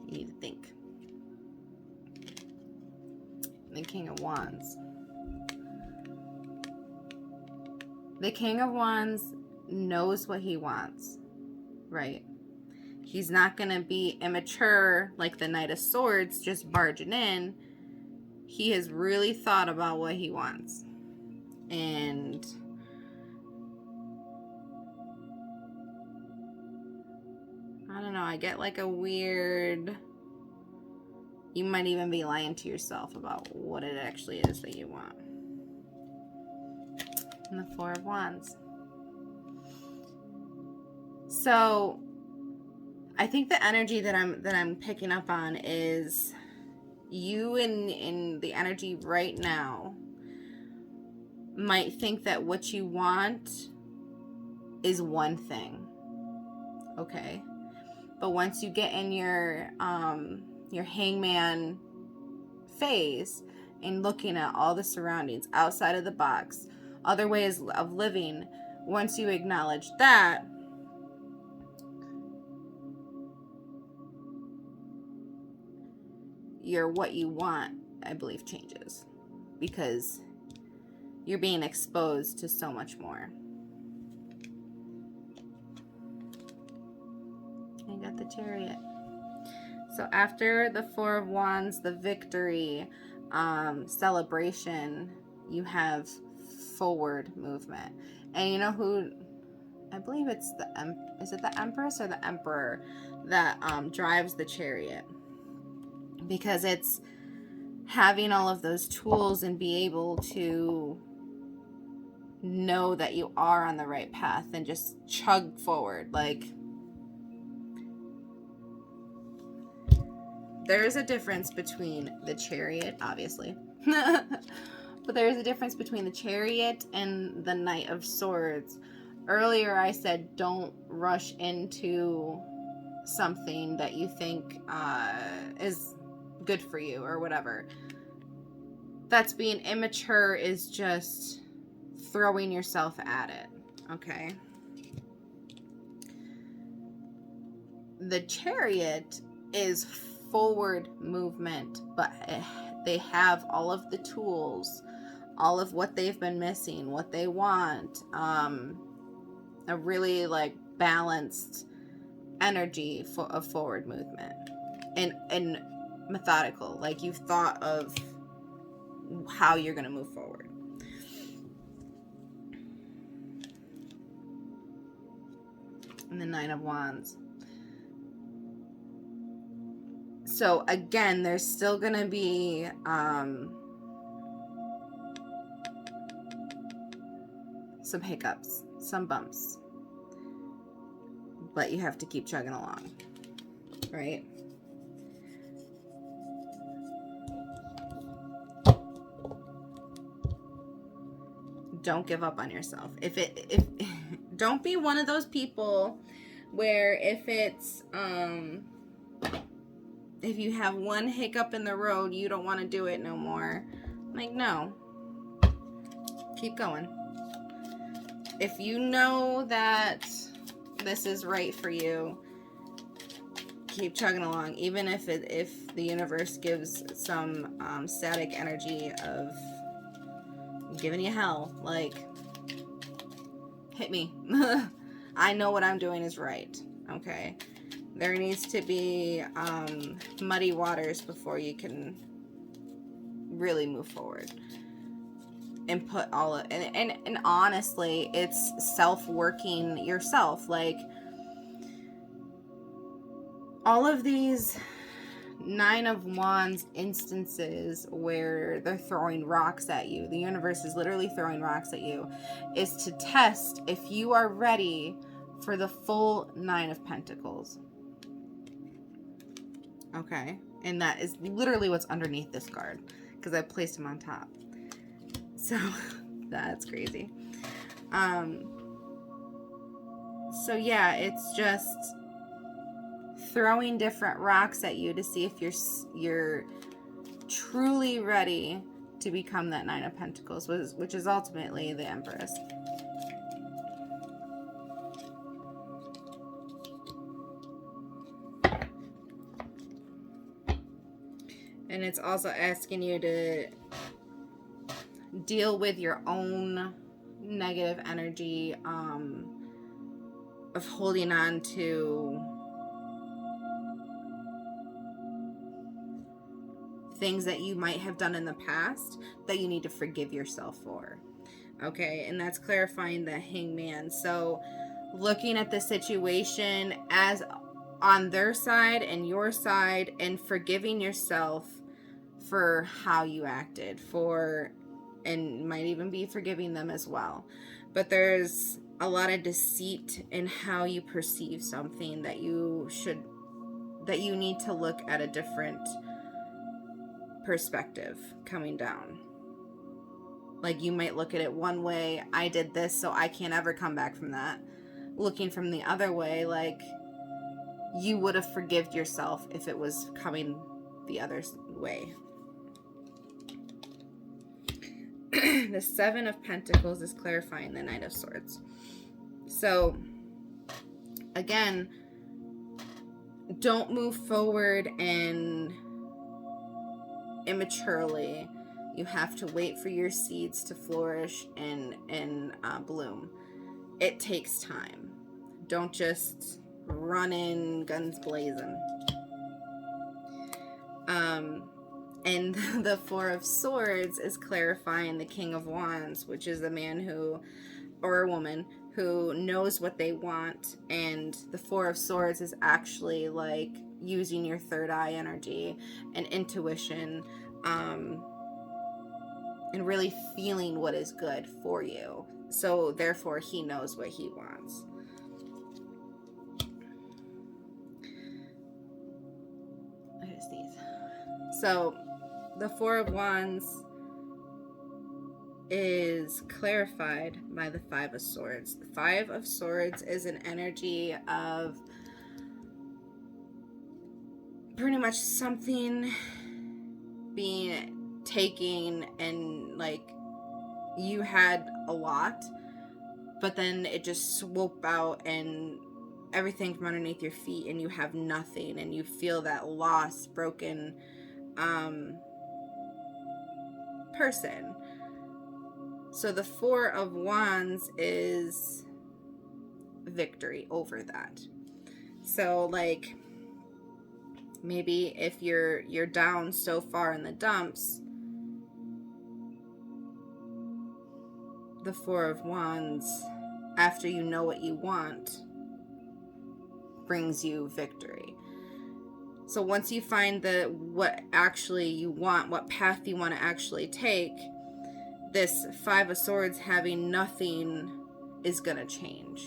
You need to think. The King of Wands. The King of Wands knows what he wants, right? He's not going to be immature like the Knight of Swords, just barging in. He has really thought about what he wants. And I don't know, I get like a weird... You might even be lying to yourself about what it actually is that you want. And the Four of Wands. So I think the energy that I'm picking up on is you in the energy right now might think that what you want is one thing. Okay. But once you get in your hangman phase and looking at all the surroundings outside of the box, other ways of living, once you acknowledge that, your what you want, I believe, changes, because you're being exposed to so much more. I got the Chariot. So after the Four of Wands, the victory, celebration, you have forward movement. And you know who, I believe it's is it the Empress or the Emperor that drives the Chariot? Because it's having all of those tools and be able to know that you are on the right path and just chug forward. Like, there is a difference between the Chariot, obviously. But there is a difference between the Chariot and the Knight of Swords. Earlier I said don't rush into something that you think is good for you or whatever. That's being immature, is just throwing yourself at it, okay? The Chariot is forward movement, but they have all of the tools, all of what they've been missing, what they want, a really like balanced energy of forward movement and methodical, like you've thought of how you're going to move forward. And the Nine of Wands. So again, there's still going to be some hiccups, some bumps, but you have to keep chugging along, right? Don't give up on yourself. If don't be one of those people where if it's if you have one hiccup in the road, you don't want to do it no more. Like, no. Keep going. If you know that this is right for you, keep chugging along. Even if the universe gives some static energy of giving you hell, like, hit me. I know what I'm doing is right, okay? There needs to be muddy waters before you can really move forward and put all of, and honestly, it's self-working yourself. Like, all of these Nine of Wands instances where they're throwing rocks at you, the universe is literally throwing rocks at you, is to test if you are ready for the full Nine of Pentacles. Okay, and that is literally what's underneath this card, because I placed him on top. So that's crazy. So yeah, it's just throwing different rocks at you to see if you're truly ready to become that Nine of Pentacles, which is ultimately the Empress. And it's also asking you to deal with your own negative energy of holding on to things that you might have done in the past that you need to forgive yourself for. Okay, and that's clarifying the Hangman. So looking at the situation as on their side and your side, and forgiving yourself for how you acted, and might even be forgiving them as well. But there's a lot of deceit in how you perceive something that you need to look at a different perspective coming down. Like, you might look at it one way, I did this, so I can't ever come back from that. Looking from the other way, like, you would have forgiven yourself if it was coming the other way. The Seven of Pentacles is clarifying the Knight of Swords. So, again, don't move forward and immaturely. You have to wait for your seeds to flourish and bloom. It takes time. Don't just run in guns blazing. And the Four of Swords is clarifying the King of Wands, which is a man or a woman who knows what they want. And the Four of Swords is actually like using your third eye energy and intuition, and really feeling what is good for you. So therefore he knows what he wants. So the Four of Wands is clarified by the Five of Swords. The Five of Swords is an energy of pretty much something being taken, and like you had a lot, but then it just swooped out and everything from underneath your feet, and you have nothing, and you feel that lost, broken person. So the Four of Wands is victory over that. So like, maybe if you're down so far in the dumps, the Four of Wands, after you know what you want, brings you victory. So once you find what actually you want, what path you want to actually take, this Five of Swords having nothing is going to change.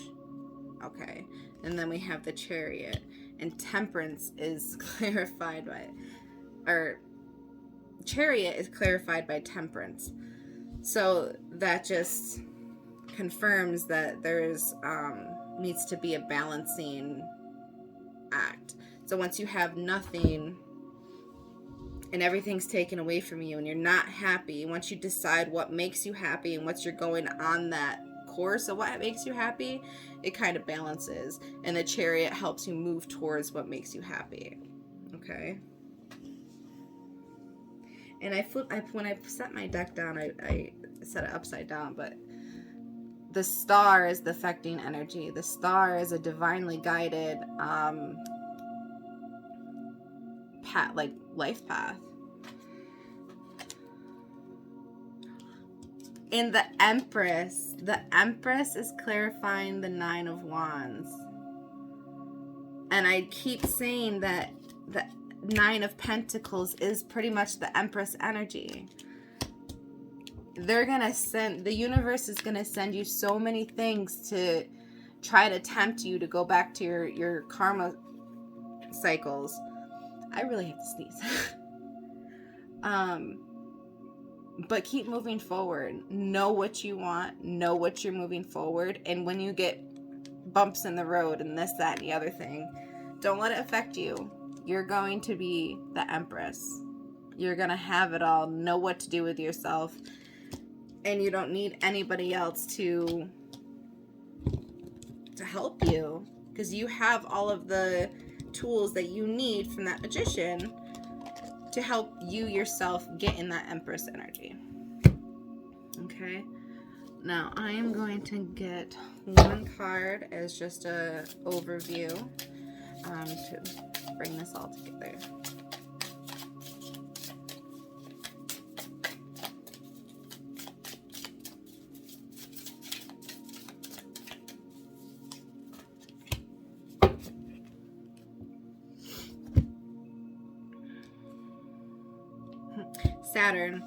Okay. And then we have the Chariot. And Temperance is clarified Chariot is clarified by Temperance. So that just confirms that there's needs to be a balancing act. So once you have nothing and everything's taken away from you and you're not happy, once you decide what makes you happy and once you're going on that course of what makes you happy, it kind of balances. And the Chariot helps you move towards what makes you happy. Okay? And when I set my deck down, I set it upside down, but the Star is the affecting energy. The Star is a divinely guided life path. And the Empress is clarifying the Nine of Wands. And I keep saying that the Nine of Pentacles is pretty much the Empress energy. The universe is gonna send you so many things to try to tempt you to go back to your karma cycles. I really have to sneeze. But keep moving forward. Know what you want. Know what you're moving forward. And when you get bumps in the road and this, that, and the other thing, don't let it affect you. You're going to be the Empress. You're going to have it all, know what to do with yourself, and you don't need anybody else to help you, because you have all of the tools that you need from that magician to help you yourself get in that Empress energy. Okay, now I am going to get one card as just a overview to bring this all together. Saturn.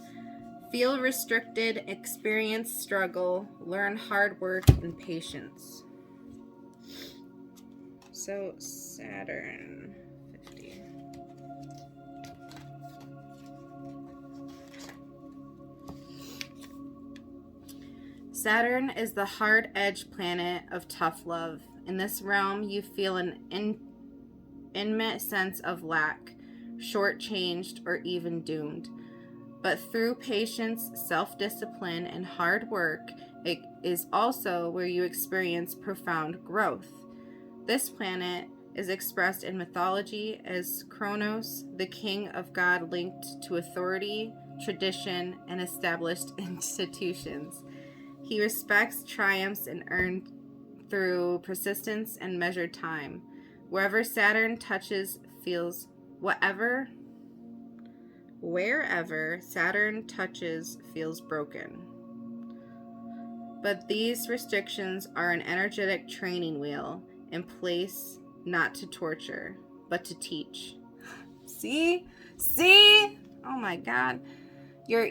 Feel restricted, experience struggle, learn hard work and patience. So Saturn 50. Saturn is the hard edge planet of tough love. In this realm, you feel an intimate sense of lack, shortchanged, or even doomed. But through patience, self-discipline, and hard work, it is also where you experience profound growth. This planet is expressed in mythology as Kronos, the king of God linked to authority, tradition, and established institutions. He respects triumphs and earned through persistence and measured time. Wherever Saturn touches feels Wherever Saturn touches feels broken. But these restrictions are an energetic training wheel in place not to torture, but to teach. See? Oh my God. You're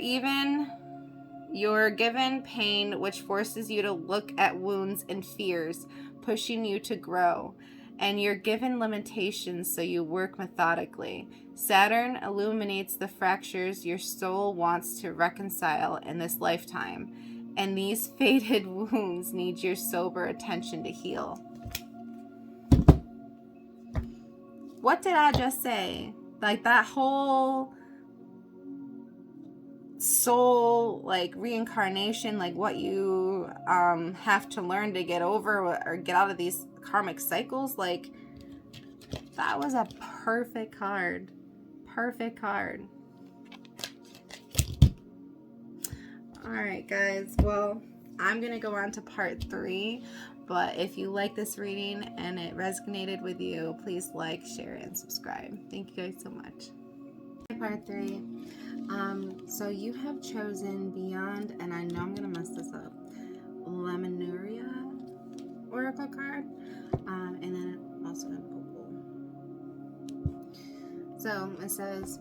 given pain which forces you to look at wounds and fears, pushing you to grow. And you're given limitations, so you work methodically. Saturn illuminates the fractures your soul wants to reconcile in this lifetime, and these faded wounds need your sober attention to heal. What did I just say? Like that whole soul, like reincarnation, like what you have to learn to get over or get out of these karmic cycles, like that was a perfect card. All right, guys, well, I'm gonna go on to part 3, but if you like this reading and it resonated with you, please like, share, and subscribe. Thank you guys so much. Part 3. So you have chosen Beyond, and I know I'm gonna mess this up, Lemuria Oracle card, and then also an opal. So it says,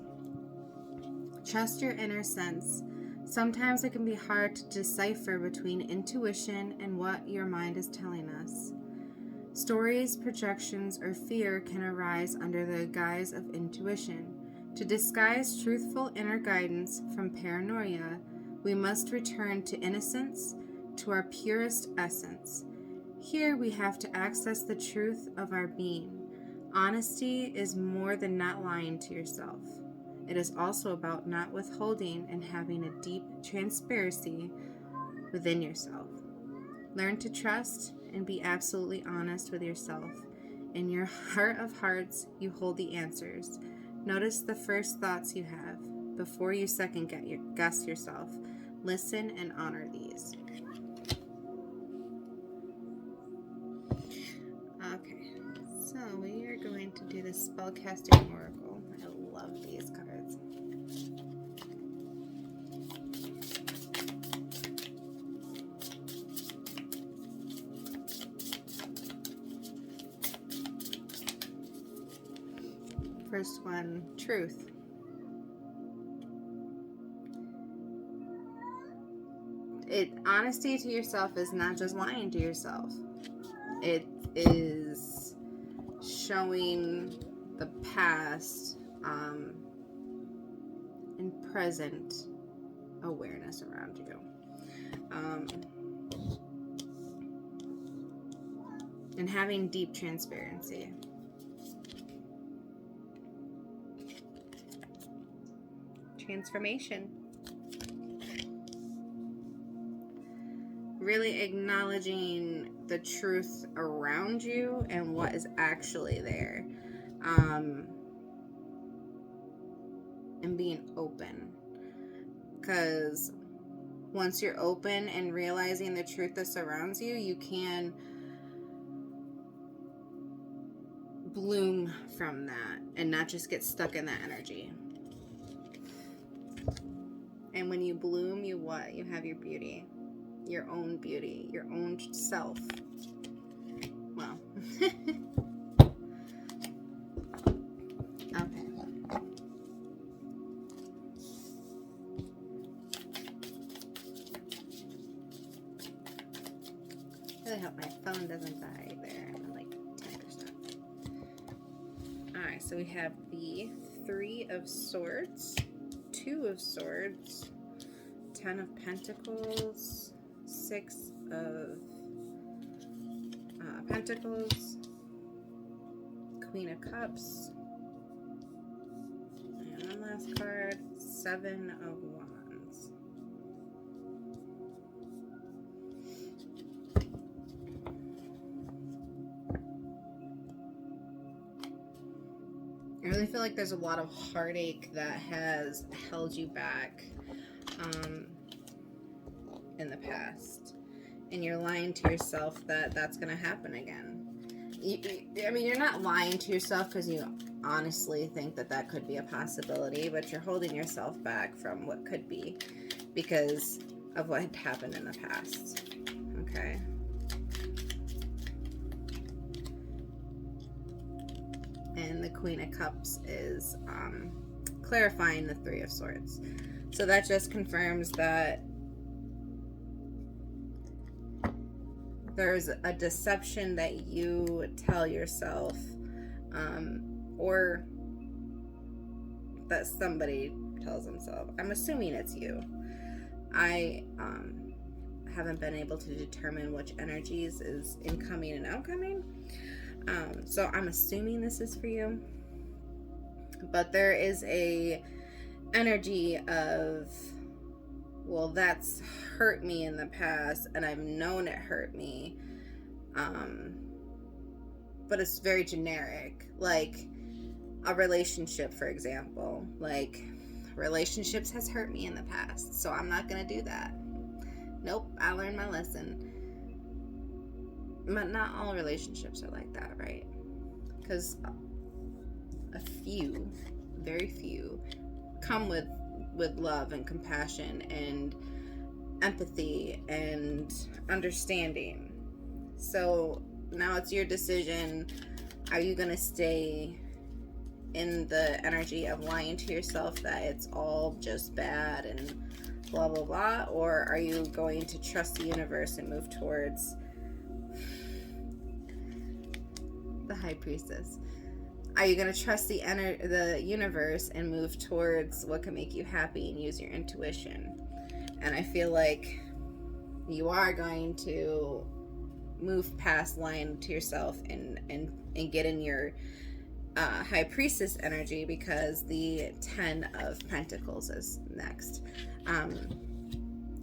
trust your inner sense. Sometimes it can be hard to decipher between intuition and what your mind is telling us. Stories, projections, or fear can arise under the guise of intuition. To disguise truthful inner guidance from paranoia, we must return to innocence, to our purest essence. Here we have to access the truth of our being. Honesty is more than not lying to yourself. It is also about not withholding and having a deep transparency within yourself. Learn to trust and be absolutely honest with yourself. In your heart of hearts, you hold the answers. Notice the first thoughts you have before you second guess yourself. Listen and honor these. Okay, so we are going to do the Spellcasting Oracle. I love these cards. First one, truth. Honesty to yourself is not just lying to yourself. It is showing the past and present awareness around you. And having deep transparency. transformation. Really acknowledging the truth around you and what is actually there. And being open. Because once you're open and realizing the truth that surrounds you, you can bloom from that and not just get stuck in that energy. And when you bloom, you what? You have your beauty. Your own beauty. Your own self. Well. Okay. Really hope my phone doesn't die there. I'm like 10%. Alright, so we have the 3 of Swords, 2 of Swords, 10 of Pentacles, 6 of Pentacles, Queen of Cups, and one last card, 7 of Wands. I really feel like there's a lot of heartache that has held you back in the past. And you're lying to yourself that that's going to happen again. I mean, you're not lying to yourself because you honestly think that that could be a possibility, but you're holding yourself back from what could be because of what had happened in the past. Okay? And the Queen of Cups is clarifying the 3 of Swords. So that just confirms that there's a deception that you tell yourself, or that somebody tells themselves. I'm assuming it's you. I haven't been able to determine which energies is incoming and outcoming. So I'm assuming this is for you. But there is a energy of, well, that's hurt me in the past and I've known it hurt me. But it's very generic. Like a relationship, for example. Like, relationships has hurt me in the past, so I'm not going to do that. Nope, I learned my lesson. But not all relationships are like that, right? Because a few, very few, come with love and compassion and empathy and understanding. So now it's your decision. Are you going to stay in the energy of lying to yourself that it's all just bad and blah, blah, blah? Or are you going to trust the universe and move towards the High Priestess? Are you going to trust the universe and move towards what can make you happy and use your intuition? And I feel like you are going to move past lying to yourself and get in your High Priestess energy, because the 10 of Pentacles is next.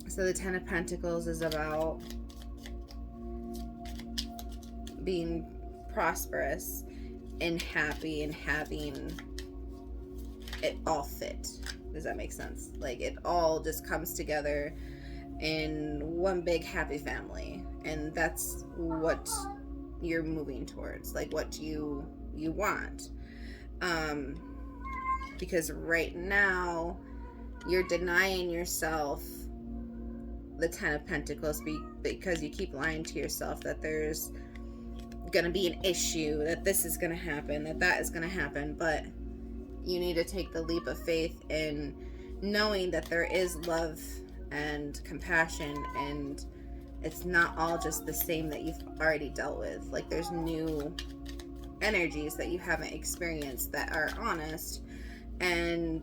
So the 10 of Pentacles is about being prosperous and happy and having it all fit. Does that make sense? Like, it all just comes together in one big happy family, and that's what you're moving towards, like what you want. Because right now you're denying yourself the 10 of Pentacles because you keep lying to yourself that there's gonna be an issue, that this is gonna happen, that is gonna happen. But you need to take the leap of faith in knowing that there is love and compassion, and it's not all just the same that you've already dealt with. Like, there's new energies that you haven't experienced that are honest and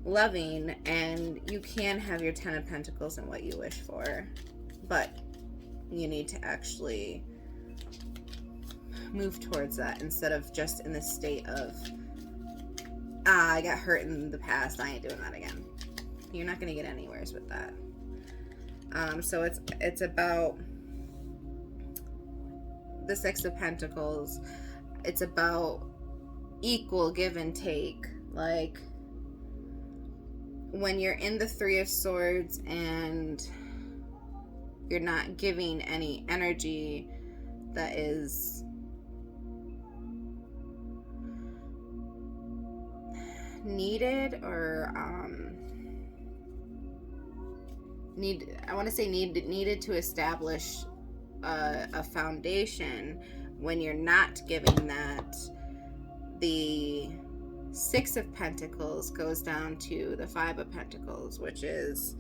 loving, and you can have your 10 of Pentacles and what you wish for, but you need to actually move towards that instead of just in the state of I got hurt in the past. I ain't doing that again. You're not going to get anywheres with that. So it's about the Six of Pentacles. It's about equal give and take. Like, when you're in the Three of Swords and you're not giving any energy that is needed, or needed to establish a foundation. When you're not giving that, the Six of Pentacles goes down to the Five of Pentacles, which is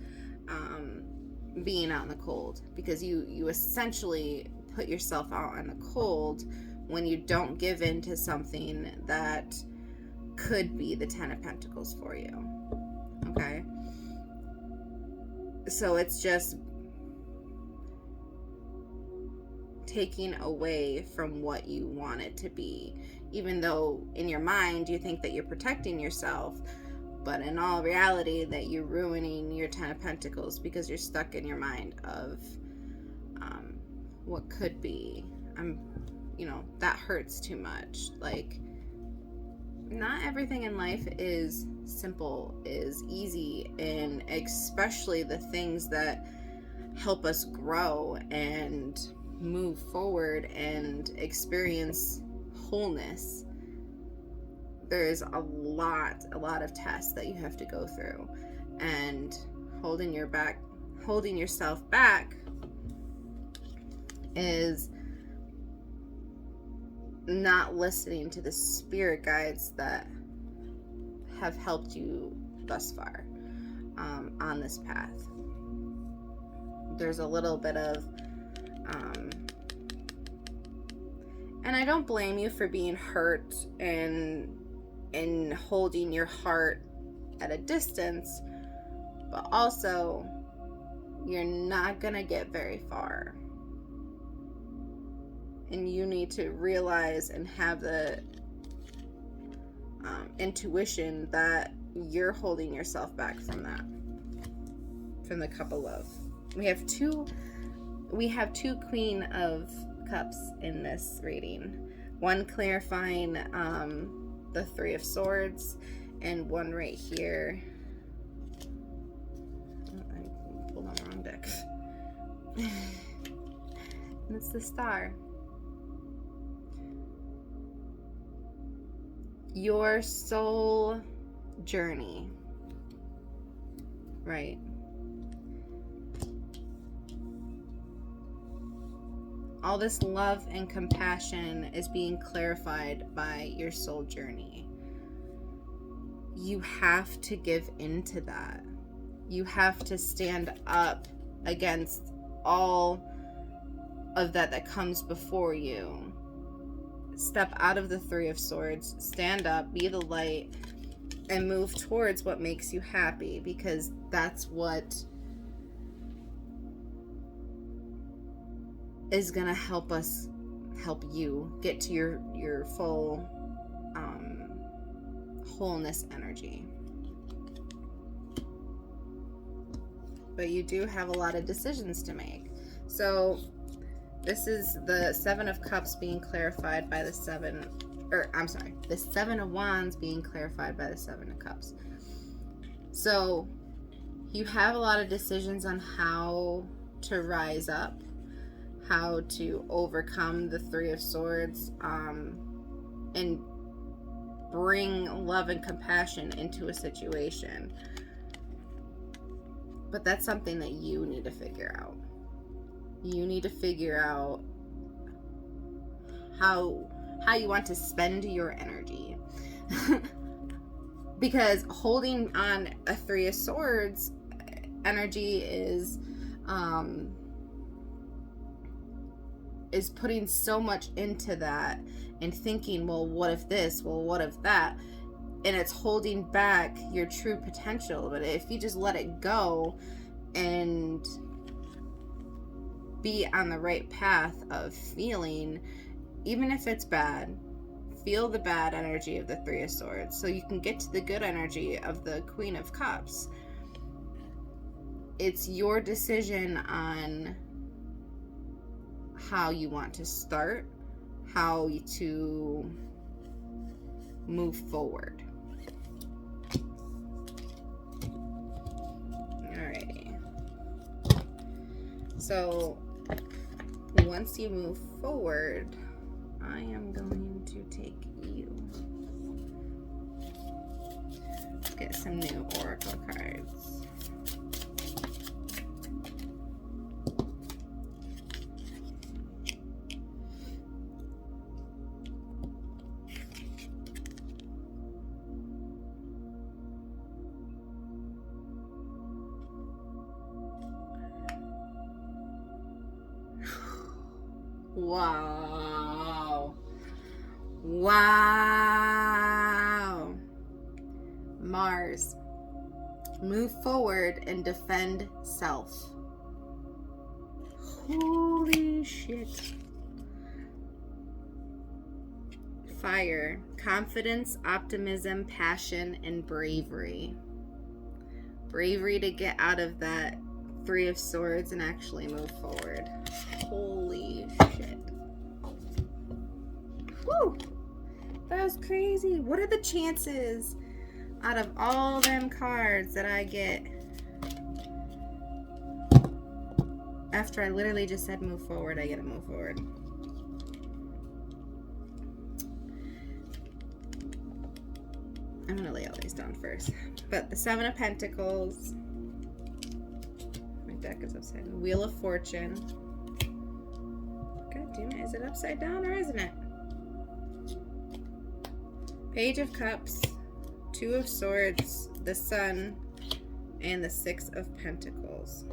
being out in the cold, because you essentially put yourself out in the cold when you don't give in to something that could be the Ten of Pentacles for you. Okay, so it's just taking away from what you want it to be, even though in your mind you think that you're protecting yourself, but in all reality that you're ruining your Ten of Pentacles, because you're stuck in your mind of what could be. That hurts too much. Like, not everything in life is simple, is easy, and especially the things that help us grow and move forward and experience wholeness. There's a lot of tests that you have to go through, and holding yourself back is not listening to the spirit guides that have helped you thus far on this path. There's a little bit of and I don't blame you for being hurt and holding your heart at a distance, but also you're not gonna get very far. And you need to realize and have the intuition that you're holding yourself back from that. From the Cup of Love. We have two Queen of Cups in this reading. One clarifying the Three of Swords, and one right here. I pulled on the wrong deck. And it's the Star. Your soul journey, right? All this love and compassion is being clarified by your soul journey. You have to give into that. You have to stand up against all of that comes before you. Step out of the Three of Swords, stand up, be the light, and move towards what makes you happy, because that's what is gonna help you get to your full wholeness energy. But you do have a lot of decisions to make. So this is the Seven of Cups being clarified by the Seven of Wands being clarified by the Seven of Cups. So you have a lot of decisions on how to rise up, how to overcome the Three of Swords, and bring love and compassion into a situation. But that's something that you need to figure out. You need to figure out how you want to spend your energy. Because holding on a Three of Swords energy is putting so much into that and thinking, well, what if this? Well, what if that? And it's holding back your true potential. But if you just let it go and be on the right path of feeling, even if it's bad, feel the bad energy of the Three of Swords so you can get to the good energy of the Queen of Cups. It's your decision on how you want to start, how to move forward. Alrighty. So once you move forward, I am going to take you. Let's get some new oracle cards. Wow. Wow. Mars. Move forward and defend self. Holy shit. Fire. Confidence, optimism, passion, and bravery. Bravery to get out of that Three of Swords and actually move forward. Holy shit. Woo! That was crazy. What are the chances out of all them cards that I get after I literally just said move forward? I get to move forward. I'm gonna lay all these down first. But the Seven of Pentacles. My deck is upside down. Wheel of Fortune. God damn it, is it upside down or isn't it? Page of Cups, Two of Swords, the Sun, and the Six of Pentacles.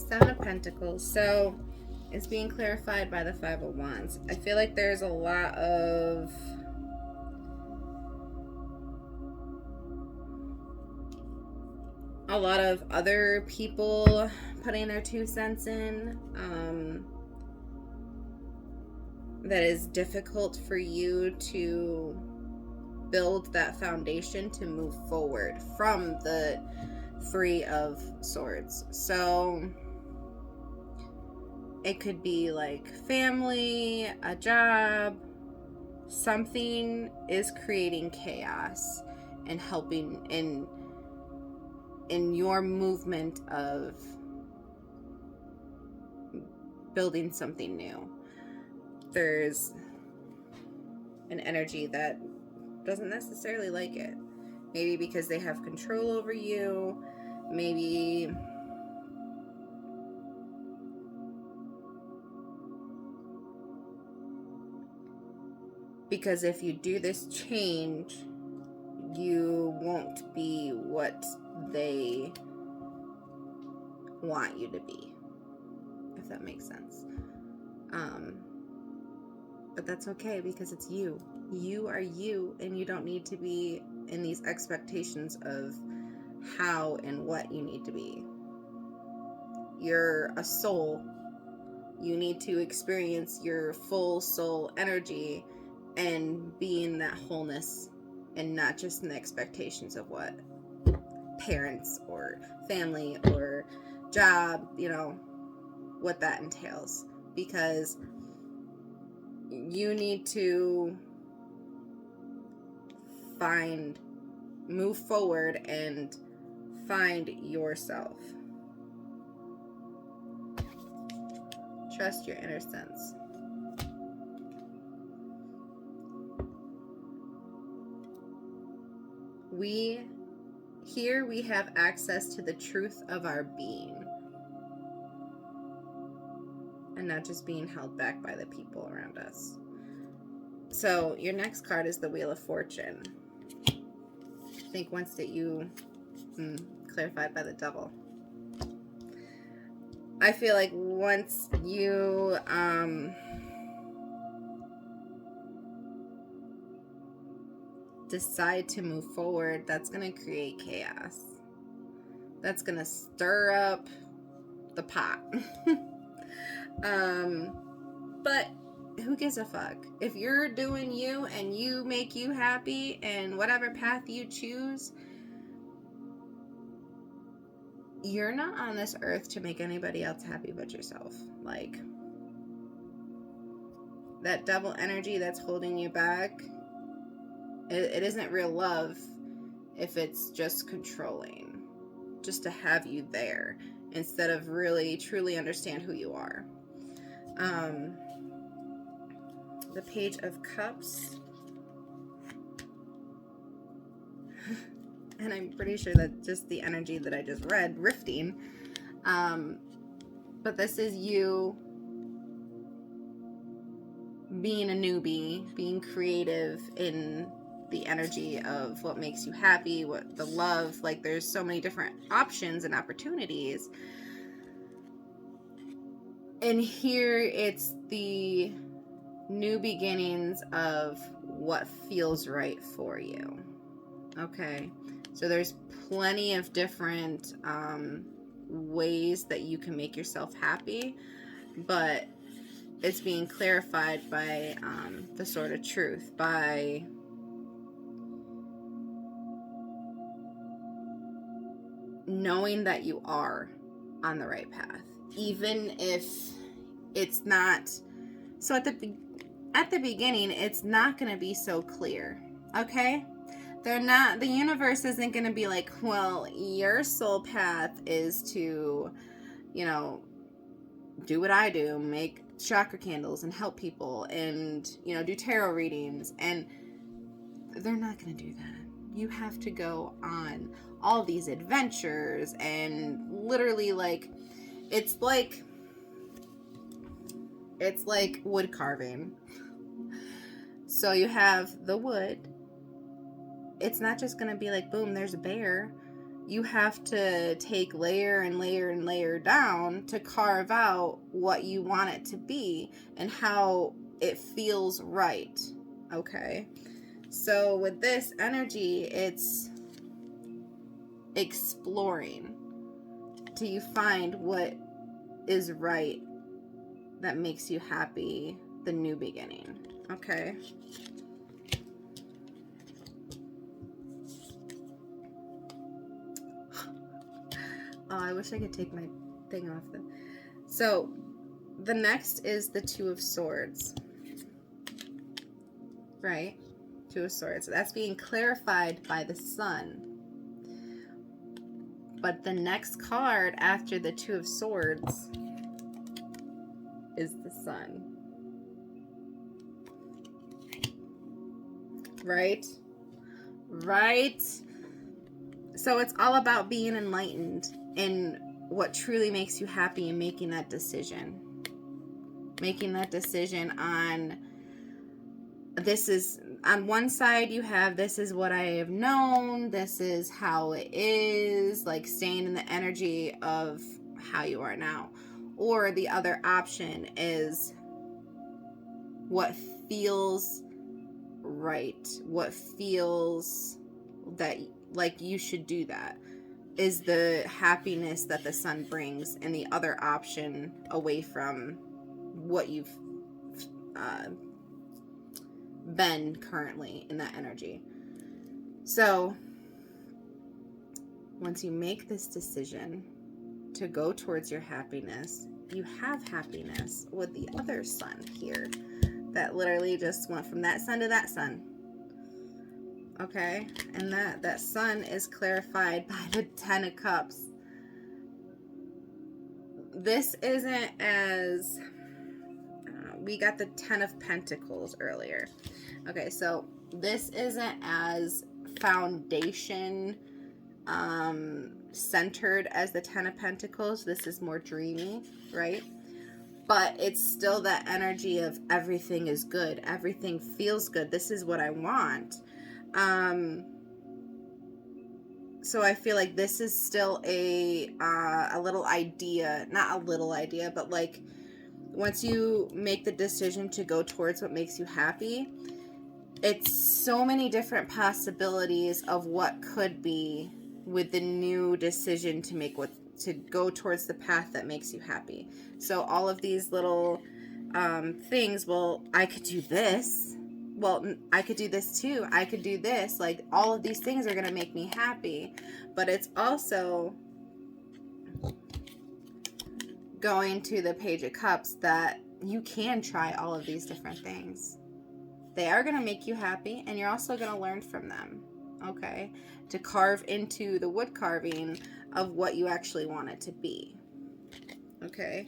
Seven of Pentacles. So it's being clarified by the Five of Wands. I feel like there's a lot of other people putting their 2 cents in that is difficult for you to build that foundation to move forward from the Three of Swords. So it could be like family, a job, something is creating chaos and helping in your movement of building something new. There's an energy that doesn't necessarily like it. Maybe because they have control over you, maybe because if you do this change, you won't be what they want you to be, if that makes sense. But that's okay because it's you. You are you, and you don't need to be in these expectations of how and what you need to be. You're a soul. You need to experience your full soul energy and be in that wholeness and not just in the expectations of what parents or family or job, what that entails. Because you need to move forward and find yourself. Trust your inner sense. We have access to the truth of our being and not just being held back by the people around us. So your next card is the Wheel of Fortune. think once that you clarified by the devil, I feel like once you decide to move forward, that's going to create chaos. That's going to stir up the pot. But who gives a fuck? If you're doing you and you make you happy and whatever path you choose, you're not on this earth to make anybody else happy but yourself. Like, that devil energy that's holding you back, it isn't real love if it's just controlling, just to have you there instead of really truly understand who you are. The Page of Cups. And I'm pretty sure that's just the energy that I just read, rifting. But this is you being a newbie, being creative in the energy of what makes you happy, what the love, like there's so many different options and opportunities. And here it's the new beginnings of what feels right for you. Okay, so there's plenty of different ways that you can make yourself happy, but it's being clarified by the Sword of Truth, by knowing that you are on the right path, even if it's not. So at the beginning, it's not going to be so clear, okay? The universe isn't going to be like, well, your soul path is to, do what I do, make chakra candles and help people and, do tarot readings. And they're not going to do that. You have to go on all these adventures and literally it's like wood carving. So you have the wood. It's not just going to be like, boom, there's a bear. You have to take layer and layer and layer down to carve out what you want it to be and how it feels right. Okay. So with this energy, it's exploring till you find what is right that makes you happy, the new beginning. Okay. Oh, I wish I could take my thing off. So the next is the Two of Swords. Right? Two of Swords. That's being clarified by the Sun. But the next card after the Two of Swords is the Sun. Right? Right? So it's all about being enlightened in what truly makes you happy and making that decision. Making that decision on, this is, on one side you have, this is what I have known, this is how it is, like staying in the energy of how you are now. Or the other option is what feels right, what feels that like you should do that, is the happiness that the Sun brings, and the other option away from what you've been currently in that energy. So once you make this decision to go towards your happiness, you have happiness with the other Sun here that literally just went from that Sun to that Sun. Okay, and that Sun is clarified by the Ten of Cups. This isn't as, we got the Ten of Pentacles earlier. Okay, so this isn't as foundation centered as the Ten of Pentacles. This is more dreamy, right? But it's still that energy of everything is good, everything feels good, this is what I want. So I feel like this is still a little idea, not a little idea, but like once you make the decision to go towards what makes you happy, it's so many different possibilities of what could be with the new decision to make, what to go towards the path that makes you happy. So all of these little things, well, I could do this. Well, I could do this too. I could do this. Like, all of these things are going to make me happy. But it's also going to the Page of Cups that you can try all of these different things. They are going to make you happy, and you're also going to learn from them, okay? To carve into the wood carving of what you actually want it to be, okay?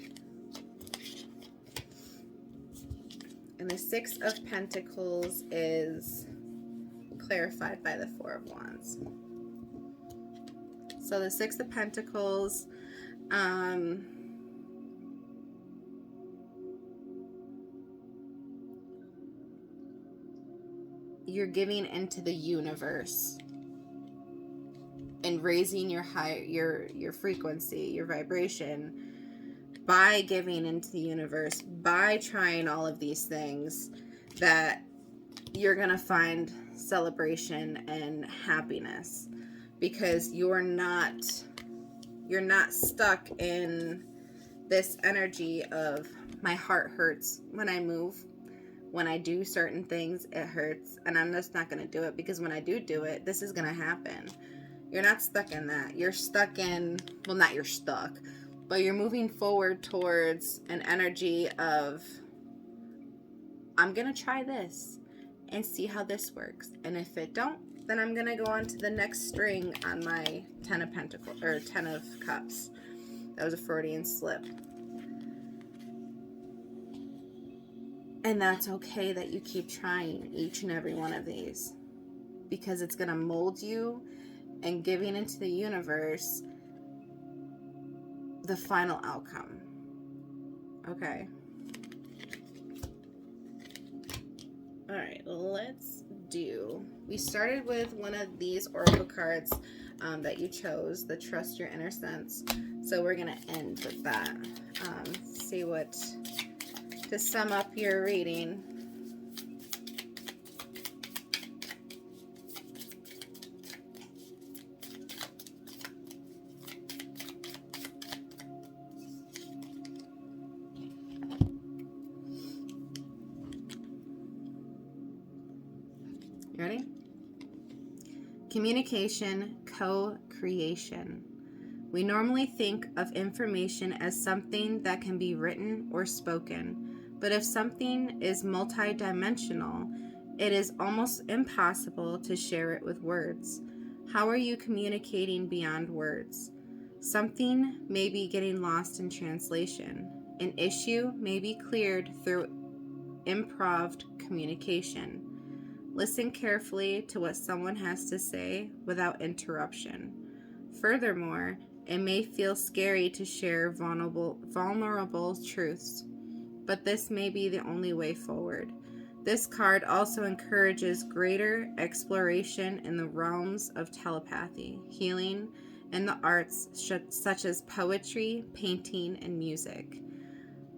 And the Six of Pentacles is clarified by the Four of Wands. So the Six of Pentacles, you're giving into the universe and raising your your frequency, your vibration, by giving into the universe, by trying all of these things, that you're going to find celebration and happiness, because you're not stuck in this energy of, my heart hurts when I move. When I do certain things, it hurts, and I'm just not going to do it, because when I do it, this is going to happen. You're not stuck in that. You're stuck in, well, not you're stuck, but you're moving forward towards an energy of, I'm going to try this and see how this works. And if it don't, then I'm going to go on to the next string on my 10 of Pentacles, or 10 of Cups. That was a Freudian slip. And that's okay that you keep trying each and every one of these, because it's going to mold you, and giving into the universe the final outcome. Okay. All right, let's do, we started with one of these oracle cards that you chose, the Trust Your Inner Sense. So we're going to end with that. See what, to sum up your reading. Ready? Communication, co-creation. We normally think of information as something that can be written or spoken, but if something is multidimensional, it is almost impossible to share it with words. How are you communicating beyond words? Something may be getting lost in translation. An issue may be cleared through improv communication. Listen carefully to what someone has to say without interruption. Furthermore, it may feel scary to share vulnerable truths, but this may be the only way forward. This card also encourages greater exploration in the realms of telepathy, healing, and the arts such as poetry, painting, and music,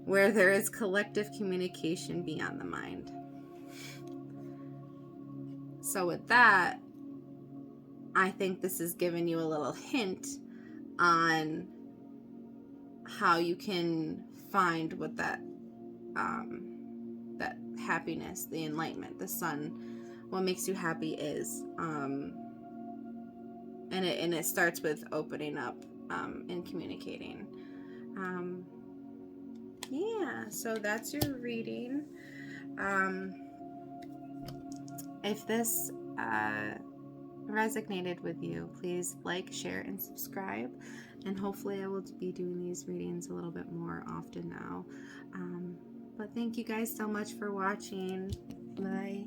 where there is collective communication beyond the mind. So with that, I think this is giving you a little hint on how you can find what that that happiness, the enlightenment, the sun, what makes you happy is. And it starts with opening up and communicating. Yeah, so that's your reading. If this resonated with you, please like, share, and subscribe. And hopefully I will be doing these readings a little bit more often now. But thank you guys so much for watching. Bye.